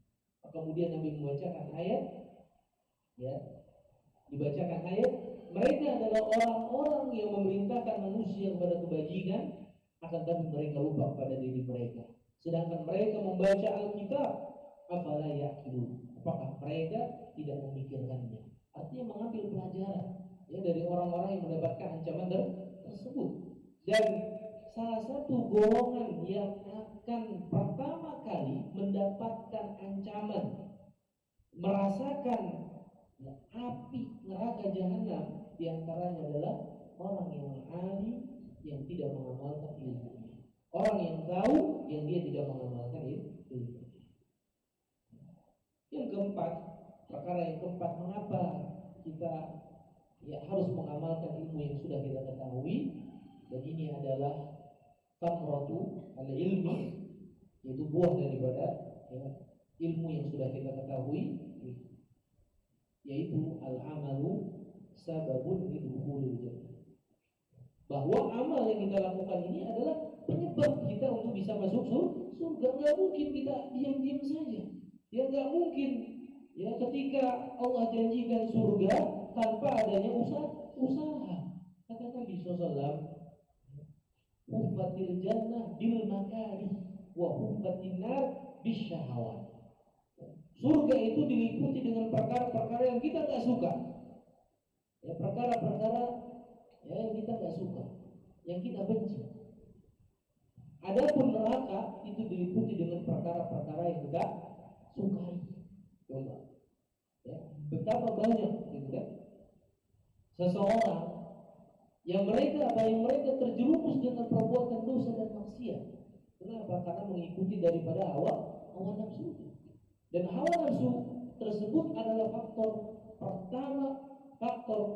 Kemudian Nabi membacakan ayat, dibacakan ayat, mereka adalah orang-orang yang memerintahkan manusia kepada kebajikan, akan tapi mereka lupa kepada diri mereka. Sedangkan mereka membaca Alkitab, afala ya'qilun. Apakah mereka tidak memikirkannya? Artinya mengambil pelajaran dari orang-orang yang mendapatkan ancaman tersebut. Dan salah satu golongan yang akan pertama kali mendapatkan ancaman, merasakan api neraka Jahannam, diantaranya adalah orang yang alim yang tidak mengamalkan ilmunya, orang yang tahu yang dia tidak mengamalkan ilmunya. Yang keempat, perkara yang keempat, mengapa kita harus mengamalkan ilmu yang sudah kita ketahui. Dan ini adalah tamratu al-ilmi, yaitu buah daripada ilmu yang sudah kita ketahui, yaitu al-amalu sababun lidukhulil jannah. Bahwa amal yang kita lakukan ini adalah penyebab kita untuk bisa masuk surga. Nggak mungkin kita diam-diam saja. Nggak mungkin ketika Allah janjikan surga tanpa adanya usaha. Kata Nabi SAW, huffatil jannah bil makari wa huffatin nar bisyahawat. Surga itu diliputi dengan perkara-perkara yang kita nggak suka, perkara-perkara yang kita nggak suka, yang kita benci. Adapun neraka itu diliputi dengan perkara-perkara yang kita sukai. Coba, betapa banyak gitu kan seseorang yang mereka terjerumus dengan perbuatan dosa dan maksiat. Kenapa? Karena mengikuti daripada hawa nafsu. Dan hawa nafsu tersebut adalah faktor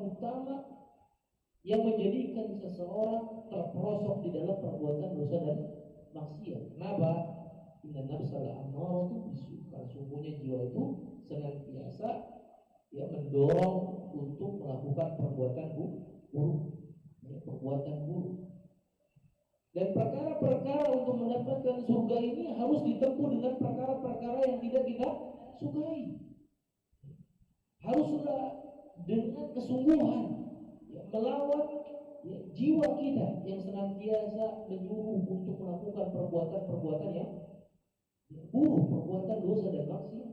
utama yang menjadikan seseorang terperosok di dalam perbuatan dosa dan maksiat. Kenapa? Inna nafsa la'ammaratu bisu'. Karena sungguhnya jiwa itu senantiasa mendorong untuk melakukan perbuatan buruk. Dan perkara-perkara untuk mendapatkan surga ini harus ditempuh dengan perkara-perkara yang tidak kita sukai. Haruslah dengan kesungguhan melawan jiwa kita yang senantiasa menyuruh untuk melakukan perbuatan-perbuatan yang buruk, perbuatan dosa dan maksiat.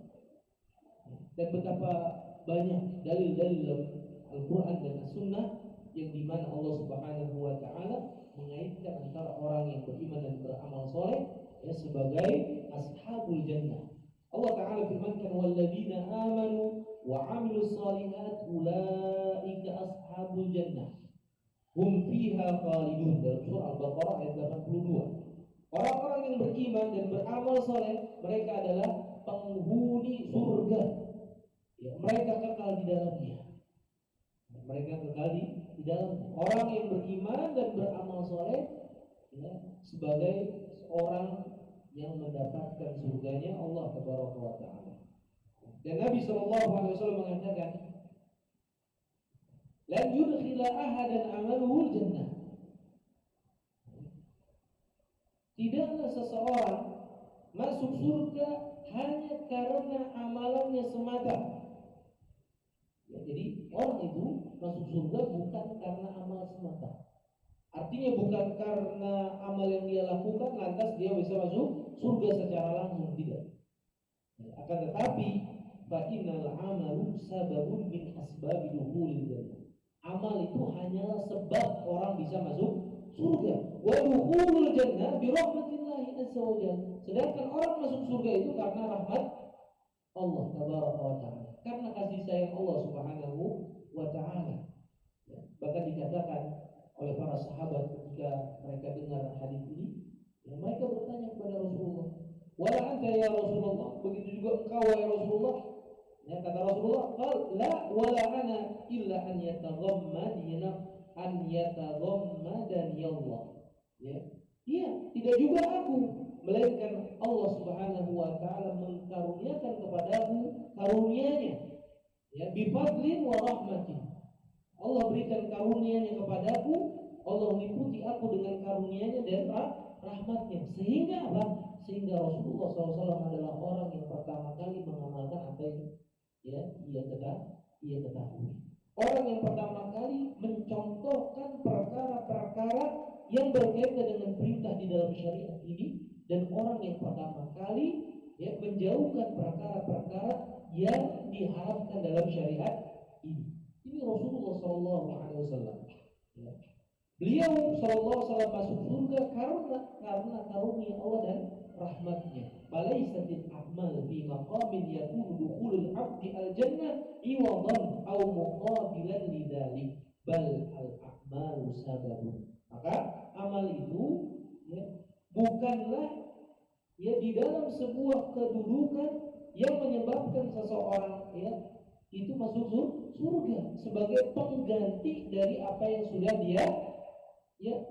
Dan betapa banyak dalil-dalil Al-Quran dan As-Sunnah yang dimana Allah Subhanahu wa Ta'ala mengaitkan antara orang yang beriman dan beramal soleh sebagai ashabul jannah. Allah Ta'ala firmankan, walladzina amanu wa amilus shalihat ulaika ashabul jannah hum fiha khalidun. Dalam surah Al-Baqarah ayat 82. Orang-orang yang beriman dan beramal soleh, mereka adalah penghuni surga. Mereka kekal di dalamnya. Di dalam. Orang yang beriman dan beramal soleh sebagai seorang yang mendapatkan surganya Allah Tabaraka wa Ta'ala. Dan Nabi SAW mengatakan, "Lan yudkhila ahadan amaluhu jannah." Tidaklah seseorang masuk surga hanya karena amalannya semata. Ya, jadi orang itu masuk surga bukan karena amal semata. Artinya bukan karena amal yang dia lakukan lantas dia bisa masuk surga secara langsung, tidak. Ya, akan tetapi fa innal amalu sababun min asbabi dukhulil jannah. Amal itu hanyalah sebab orang bisa masuk surga. Wa dukhulul jannah bi rahmatillahi azza wajalla. Sedangkan orang masuk surga itu karena rahmat Allah tabaraka wa taala, karena kasih sayang Allah subhanahu wa taala. Ya, bahkan dikatakan oleh para sahabat ketika mereka dengar hadis ini, ya, mereka bertanya kepada Rasulullah, "Wala anta ya Rasulullah?" Begitu juga engkau ya Rasulullah? Ya, kata Rasulullah, "Qal la wala ana illa an yataghammadani Allah." Ya. Iya, tidak juga aku, melainkan Allah Subhanahu wa taala mengkaruniakan kepadaku karunia-Nya. Ya, bi fadlin wa rahmatin. Allah berikan karunia-Nya kepadaku, Allah meliputi aku dengan karunia-Nya dan rahmat-Nya. Sehingga apa? Sehingga Rasulullah SAW adalah orang yang pertama kali mengamalkan apa yang ia ketahui. Orang yang pertama kali mencontohkan perkara-perkara yang berkaitan dengan perintah di dalam syariat ini, dan orang yang pertama kali menjauhkan perkara-perkara yang diharapkan dalam syariat ini. Ini Rasulullah SAW. Ya. Beliau SAW masuk surga karena karunia Allah dan rahmatnya. Balaisatil a'mal fi maqamin yakunu dukhulul 'abdi al-jannah iwadan aw muqabilan lidzalik, bal al-a'malu sababun. Maka amal itu bukanlah di dalam sebuah kedudukan yang menyebabkan seseorang itu masuk surga sebagai pengganti dari apa yang sudah dia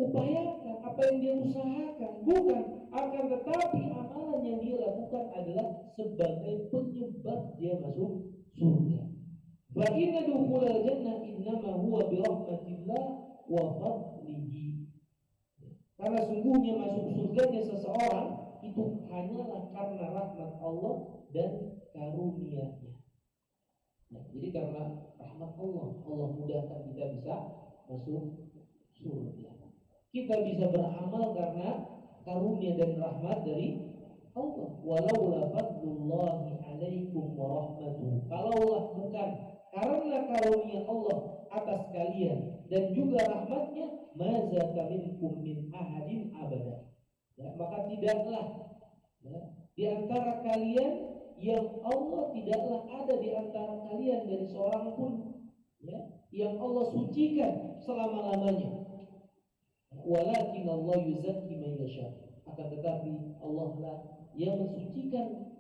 upayakan, apa yang dia usahakan. Bukan, akan tetapi amalan yang dia lakukan adalah sebagai penyebab dia masuk surga. Fa inna dukhulal jannah innama huwa bi rahmatillah wa fadlihi. Karena sungguhnya masuk surganya seseorang itu hanyalah karena rahmat Allah dan karunia-Nya. Nah, jadi karena rahmat Allah, Allah mudahkan kita bisa masuk surga. Kita bisa beramal karena karunia dan rahmat dari Allah. Walaula fadlullahi alaikum wa rahmatuhu. Kalaulah bukan karena karunia Allah atas kalian dan juga rahmatnya, mazaka minkum min ahadin abada. Ya, maka tidaklah di antara kalian yang Allah tidaklah ada di antara kalian dari seorang pun yang Allah sucikan selama-lamanya. Walakin Allah yuzakki man yasha. Akan tetapi Allah lah yang mensucikan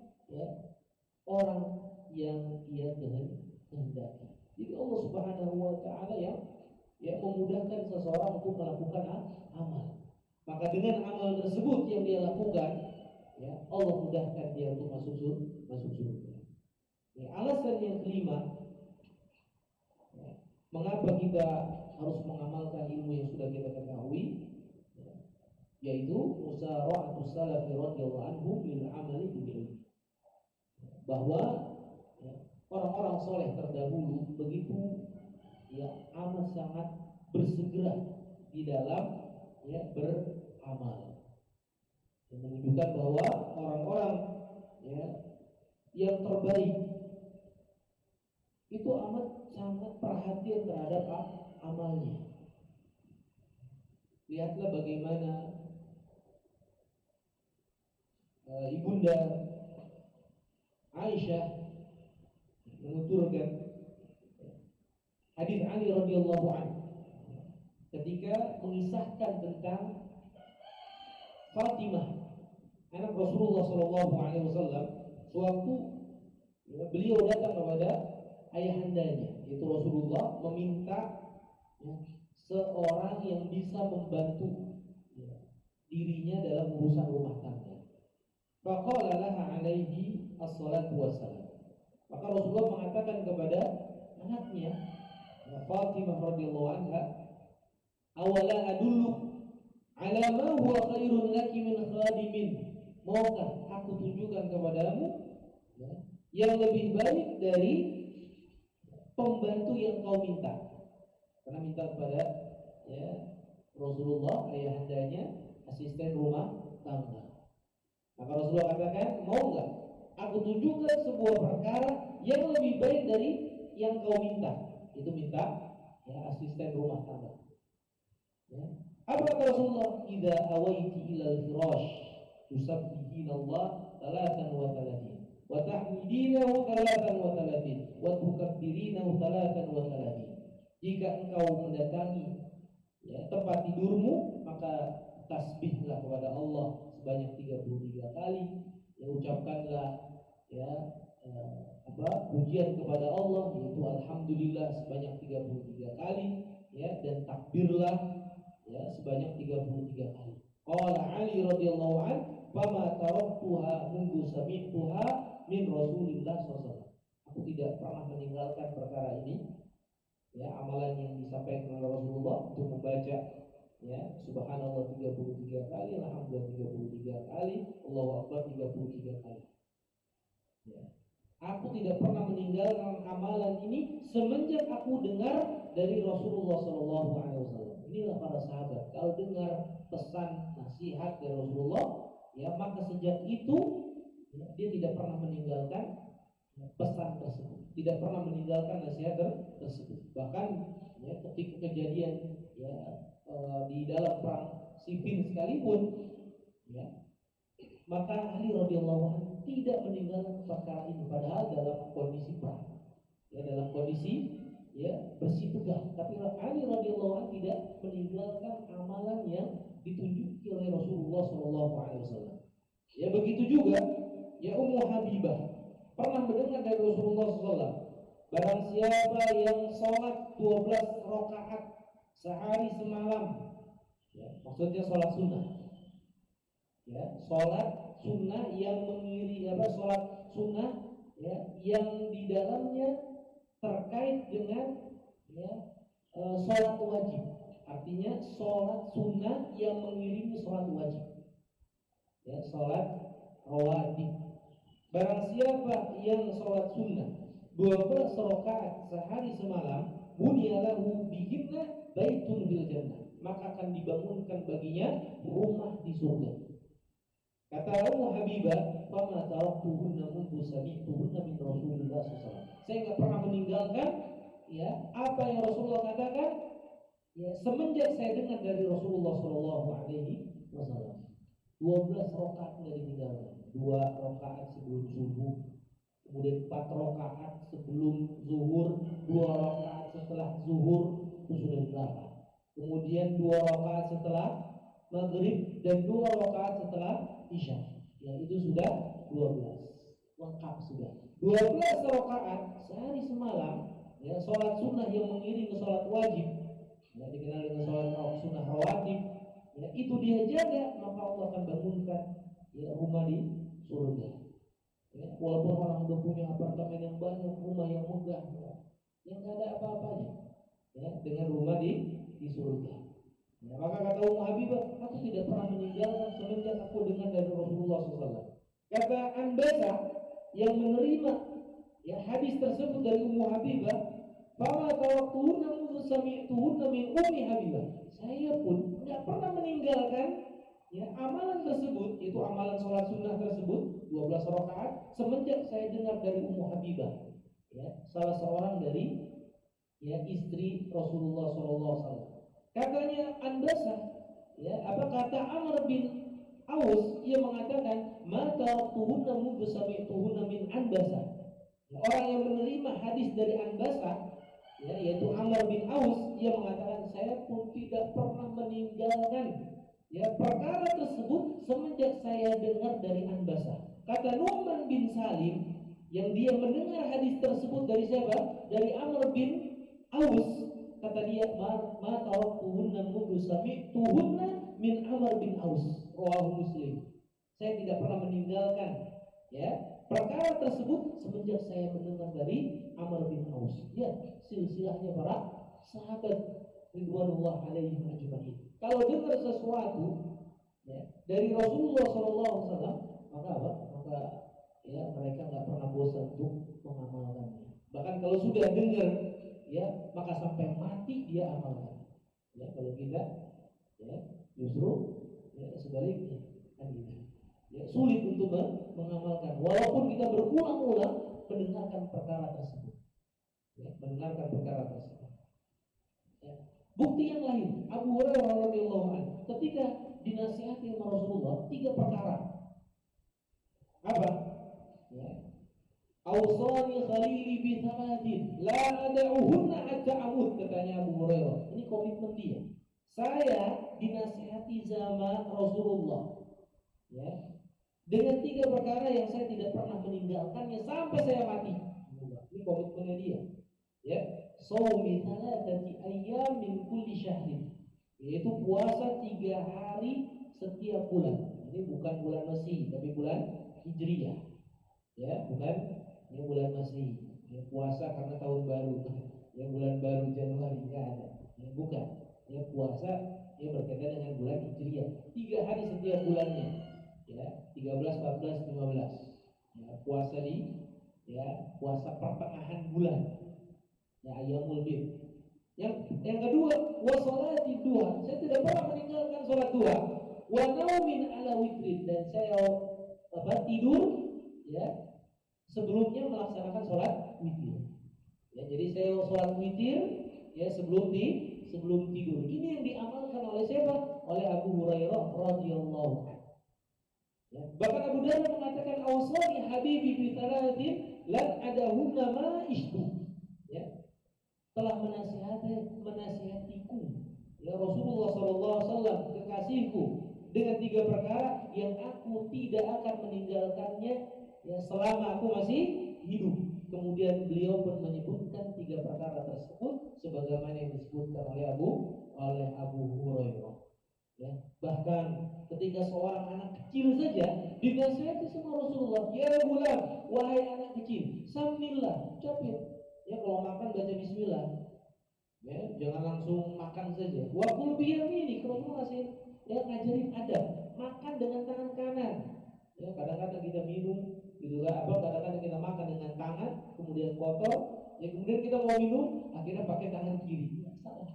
orang yang Ia kehendaki. Jadi Allah Subhanahu wa taala yang memudahkan seseorang untuk melakukan amal. Maka dengan amal tersebut yang dia lakukan, Allah mudahkan dia untuk masuk surga. Alasan yang kelima, mengapa kita harus mengamalkan ilmu yang sudah kita ketahui, yaitu musara'atus salafi radhiyallahu anhum lil amali bil ilmi. Bahwa orang-orang soleh terdahulu begitu amat sangat bersegera di dalam beramal. Dan menunjukkan bahwa orang-orang yang terbaik itu amat sangat perhatian terhadap amalnya. Lihatlah bagaimana Ibunda Aisyah menuturkan hadis Ali radhiyallahu anhu ketika mengisahkan tentang Fatimah, anak Rasulullah sallallahu alaihi wasallam, sewaktu beliau datang kepada ayahandanya, yaitu Rasulullah, meminta seorang yang bisa membantu dirinya dalam urusan rumah tangga. Faqala laha alaihi assalatu wassalam. Maka Rasulullah mengatakan kepada anaknya Fatimah radhiyallahu anha, "Awala adullu ala ma huwa khairun laki min khadimin." Maukah aku tunjukkan kepadamu ya, yang lebih baik dari pembantu yang kau minta. Karena minta kepada ya Rasulullah ayahandanya asisten rumah tangga. Maka Rasulullah katakan, mau nggak aku tunjukkan sebuah perkara yang lebih baik dari yang kau minta. Itu minta ya asisten rumah tangga. Ya. Apa kata Rasulullah? Idza awaiti ilal firash tusabbihina Allah talatan wa talatin wa tahmidinahu talatan wa talatin wa tukabbirinahu talatan wa talatin. Jika engkau mendatangi ya, tempat tidurmu, maka tasbihlah kepada Allah sebanyak 33 kali. Ya, ucapkanlah ya pujian kepada Allah, yaitu alhamdulillah sebanyak 33 kali ya, dan takbirlah ya sebanyak 33 kali. Qala Ali radhiyallahu an, "Fama taraktuha mundu sami'tuha min Rasulillah sallallahu." Aku tidak pernah meninggalkan perkara ini. Ya, amalan yang disampaikan oleh Rasulullah untuk membaca ya subhanallah 33 kali, alhamdulillah 33 kali, Allahu akbar 33 kali. Ya. Aku tidak pernah meninggalkan amalan ini semenjak aku dengar dari Rasulullah SAW. Inilah para sahabat, kalau dengar pesan nasihat dari Rasulullah, ya maka sejak itu ya, dia tidak pernah meninggalkan pesan tersebut, tidak pernah meninggalkan nasihat tersebut. Bahkan ya, ketika kejadian ya di dalam perang Siffin sekalipun, ya maka Ali radhiyallahu anhu tidak meninggalkan perkara ini, padahal dalam kondisi perang, ya dalam kondisi ya bersitegang. Tapi Ali radhiyallahu anhu tidak meninggalkan amalan yang ditunjuki oleh Rasulullah SAW. Ya begitu juga ya Ummu Habibah pernah mendengar dari Rasulullah SAW, barang siapa yang sholat 12 rakaat sehari semalam, ya, maksudnya sholat sunnah, ya sholat sunnah yang sholat sunnah ya yang di dalamnya terkait dengan ya sholat wajib, artinya sholat sunnah yang mengiringi sholat wajib, ya sholat rawatib. Barang siapa yang sholat sunnah 12 rakaat sehari semalam, bunyalahu bihinna baitun bil jannah, maka akan dibangunkan baginya rumah di surga. Kata Ummu Habibah, "Fama taraktuhunna mundu sami'tuhunna min Rasulillah SAW." Saya enggak pernah meninggalkan ya apa yang Rasulullah katakan ya semenjak saya dengar dari Rasulullah SAW. 12 rakaat enggak ditinggalkan. 2 rakaat sebelum subuh, kemudian 4 rakaat sebelum zuhur, 2 rakaat setelah zuhur, itu sudah 8. Kemudian 2 rakaat setelah maghrib dan 2 rakaat setelah isya. Ya itu sudah 12. Lengkap sudah. 12 rakaat sehari semalam, ya salat sunnah yang mengiringi salat wajib, ya dikenal dengan salat sunnah rawatib. Ya itu dia jaga, maka Allah akan bangunkan ya rumah di surga. Ya, walaupun orang udah punya apartemen yang banyak, rumah yang megah, ya, yang nggak ada apa-apanya, ya, dengan rumah di surga. Ya, maka kata Ummu Habibah, aku tidak pernah meninggalkan semenjak aku dengar dari Rasulullah SAW. Kata Anbasah yang menerima ya hadis tersebut dari Ummu Habibah, "Fama taraktuhunna mundu sami'tuhunna min Ummi Habibah." Saya pun nggak pernah meninggalkan ya amalan tersebut, itu amalan sholat sunnah tersebut 12 rakaat semenjak saya dengar dari Ummu Habibah, ya salah seorang dari ya istri Rasulullah SAW. Katanya Anbasah, ya apa kata Amr bin Aus, ia mengatakan, "Ma taraktuhunna mundu sami'tuhunna min Anbasah." Ya, orang yang menerima hadis dari Anbasah, ya yaitu Amr bin Aus, ia mengatakan, saya pun tidak pernah meninggalkan ya perkara tersebut semenjak saya dengar dari Anbasah. Kata Nu'man bin Salim yang dia mendengar hadis tersebut dari siapa? Dari Amr bin Aus. Kata dia, "Ma taraktuhunna mundu sami'tuhunna min Amr bin Aus." Rawahu Muslim. Saya tidak pernah meninggalkan Ya, perkara tersebut semenjak saya mendengar dari Amr bin Aus. Ya, silsilahnya para sahabat ridwanullah alaihim ajma'in. Kalau dengar sesuatu ya dari Rasulullah SAW, maka apa? Maka ya mereka nggak pernah bosan untuk mengamalkannya. Bahkan kalau sudah dengar, ya maka sampai mati dia amalkan. Ya, kalau kita ya justru ya sebaliknya kan gitu. Ya, sulit untuk mengamalkan walaupun kita berulang-ulang mendengarkan perkara tersebut. Ya, mendengarkan perkara tersebut. Ya. Bukti yang lain, Abu Hurairah radhiyallahu anhu ketika dinasihati oleh Rasulullah 3 perkara. Apa? Ya. Awsani khalili bi thalathin la ad'uhunna hatta amut, katanya Abu Hurairah. Ini komitmen dia. Saya dinasihati zaman Rasulullah ya dengan 3 perkara yang saya tidak pernah meninggalkannya sampai saya mati. Ini komitmennya dia. Ya, shaumi thalathati ayyam min kulli syahrin, yaitu puasa 3 hari setiap bulan. Ini bukan bulan Masih, tapi bulan Hijriyah. Ya, bukan yang bulan Masih. Ya, puasa karena tahun baru. Ya, bulan baru Januari enggak ada. Ya, bukan. Ya, puasa yang berkaitan dengan bulan Hijriyah. 3 hari setiap bulannya. Ya, 13, 14, 15. Ya, puasa puasa pertengahan bulan. Ya, ayyamul bid. Yang kedua, wa sholati duha. Saya tidak pernah meninggalkan sholat duha. Wa naumin ala witrin, dan saya tidur ya sebelumnya melaksanakan sholat witir. Ya, jadi saya sholat witir ya sebelum tidur. Ini yang diamalkan oleh siapa? Oleh Abu Hurairah radhiyallahu anhu. Ya, bahkan Abu Darda mengatakan awsani habibi bi thalathin lan adahunna ma ishtu. Ya, telah menasihatiku ya Rasulullah SAW, kekasihku, dengan 3 perkara yang aku tidak akan meninggalkannya ya selama aku masih hidup. Kemudian beliau pun menyebutkan 3 perkara tersebut sebagaimana yang disebutkan oleh Abu Hurairah. Ya, bahkan ketika seorang anak kecil saja dinasihati sama Rasulullah, ya gulam, wahai anak kecil, samillah, ucapin. Ya, kalau makan baca bismillah. Ya, jangan langsung makan saja. Wakul biyamini, Rasulullah ngasih ngajarin adab, makan dengan tangan kanan. Ya, kadang-kadang kita minum gitu kan, kadang-kadang kita makan dengan tangan kemudian kotor, ya kemudian kita mau minum akhirnya pakai tangan kiri. Ya, salah.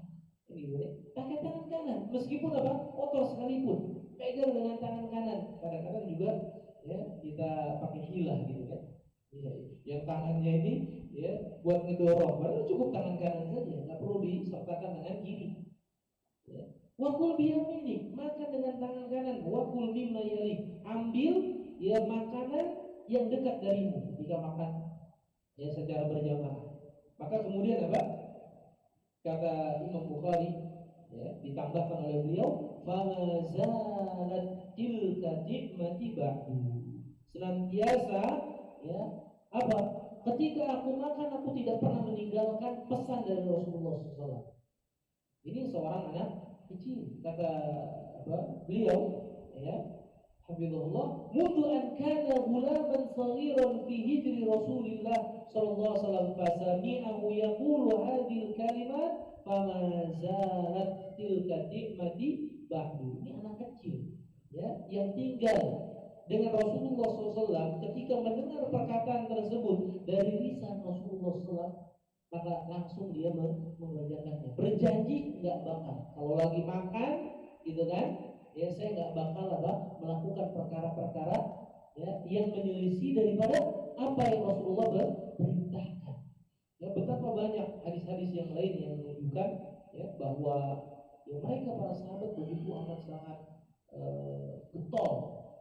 Ini pakai tangan kanan, meskipun kotor sekalipun, pegang dengan tangan kanan. Kadang-kadang juga ya kita pakai hilah gitu kan. Ya, yang tangannya ini ya buat ngedorong, padahal cukup tangan kanan saja, nggak perlu disertakan dengan kiri. Ya. Wakul biyamini, makan dengan tangan kanan. Wakul mimma yali, ambil ya makanan yang dekat darimu jika makan ya secara berjamaah. Maka kemudian apa? Kata Imam Bukhari ya, ditambahkan oleh beliau, fama zalat tilka ni'mati ba'du. Senantiasa ya apa? Ketika aku makan, aku tidak pernah meninggalkan pesan dari Rasulullah SAW. Ini seorang anak kecil, kata beliau, ya, Habibullah, mundu an kana gulaman saghiran fi hijri Rasulillah sallallahu alaihi wasallam fasami'ahu yaqulu hadhil kalimat fama zalat tilka nikmati ba'du. Ini anak kecil, ya, yang tinggal dengan Rasulullah SAW, ketika mendengar perkataan tersebut dari lisan Rasulullah SAW, maka langsung dia mengerjakannya. Berjanji nggak bakal. Kalau lagi makan, gitu kan? Ya saya nggak bakal melakukan perkara-perkara ya yang menyelisih daripada apa yang Rasulullah perintahkan. Ya, betapa banyak hadis-hadis yang lain yang menunjukkan ya bahwa ya mereka para sahabat begitu amat sangat getol,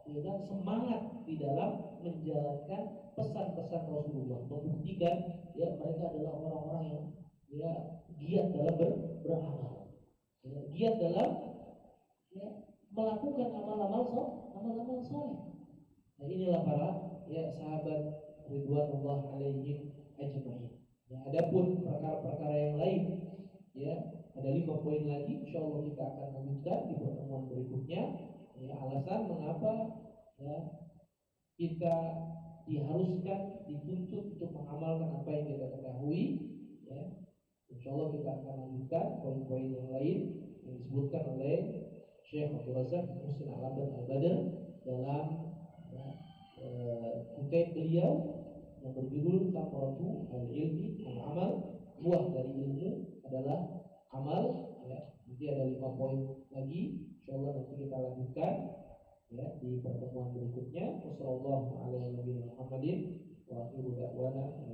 ya kan, semangat di dalam menjalankan pesan-pesan Rasulullah, membuktikan ya mereka adalah orang-orang yang ya giat dalam beramal, ya, giat dalam ya melakukan amal-amal soleh. Nah, inilah para ya sahabat ridwanullah alaihim ajma'in. Ya, adapun perkara-perkara yang lain ya ada 5 poin lagi, insyaallah kita akan lanjutkan di pertemuan berikutnya. Ya, alasan mengapa ya kita diharuskan, dituntut untuk mengamalkan apa yang kita ketahui. Ya, insya Allah kita akan lanjutkan poin-poin yang lain yang disebutkan oleh Syekh Abdul Razak Muhsin Al-Abad Al-Badr dalam ya, kutip beliau yang berjudul Thamaratu Al-Ilmi Al-Amal, buah dari ilmu adalah amal. Ya, nanti ada 5 poin lagi, insya Allah nanti kita lanjutkan ya di pertemuan berikutnya. Wassalamualaikum warahmatullahi wabarakatuh.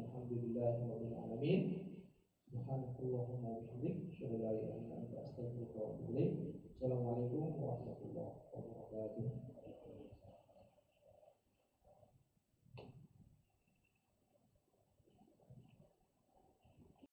Alhamdulillahirabbil alamin. Subhanakallahumma wa bihamdik, asyhadu an la ilaha illa anta, astaghfiruka wa atubu ilaik. Assalamualaikum warahmatullahi wabarakatuh.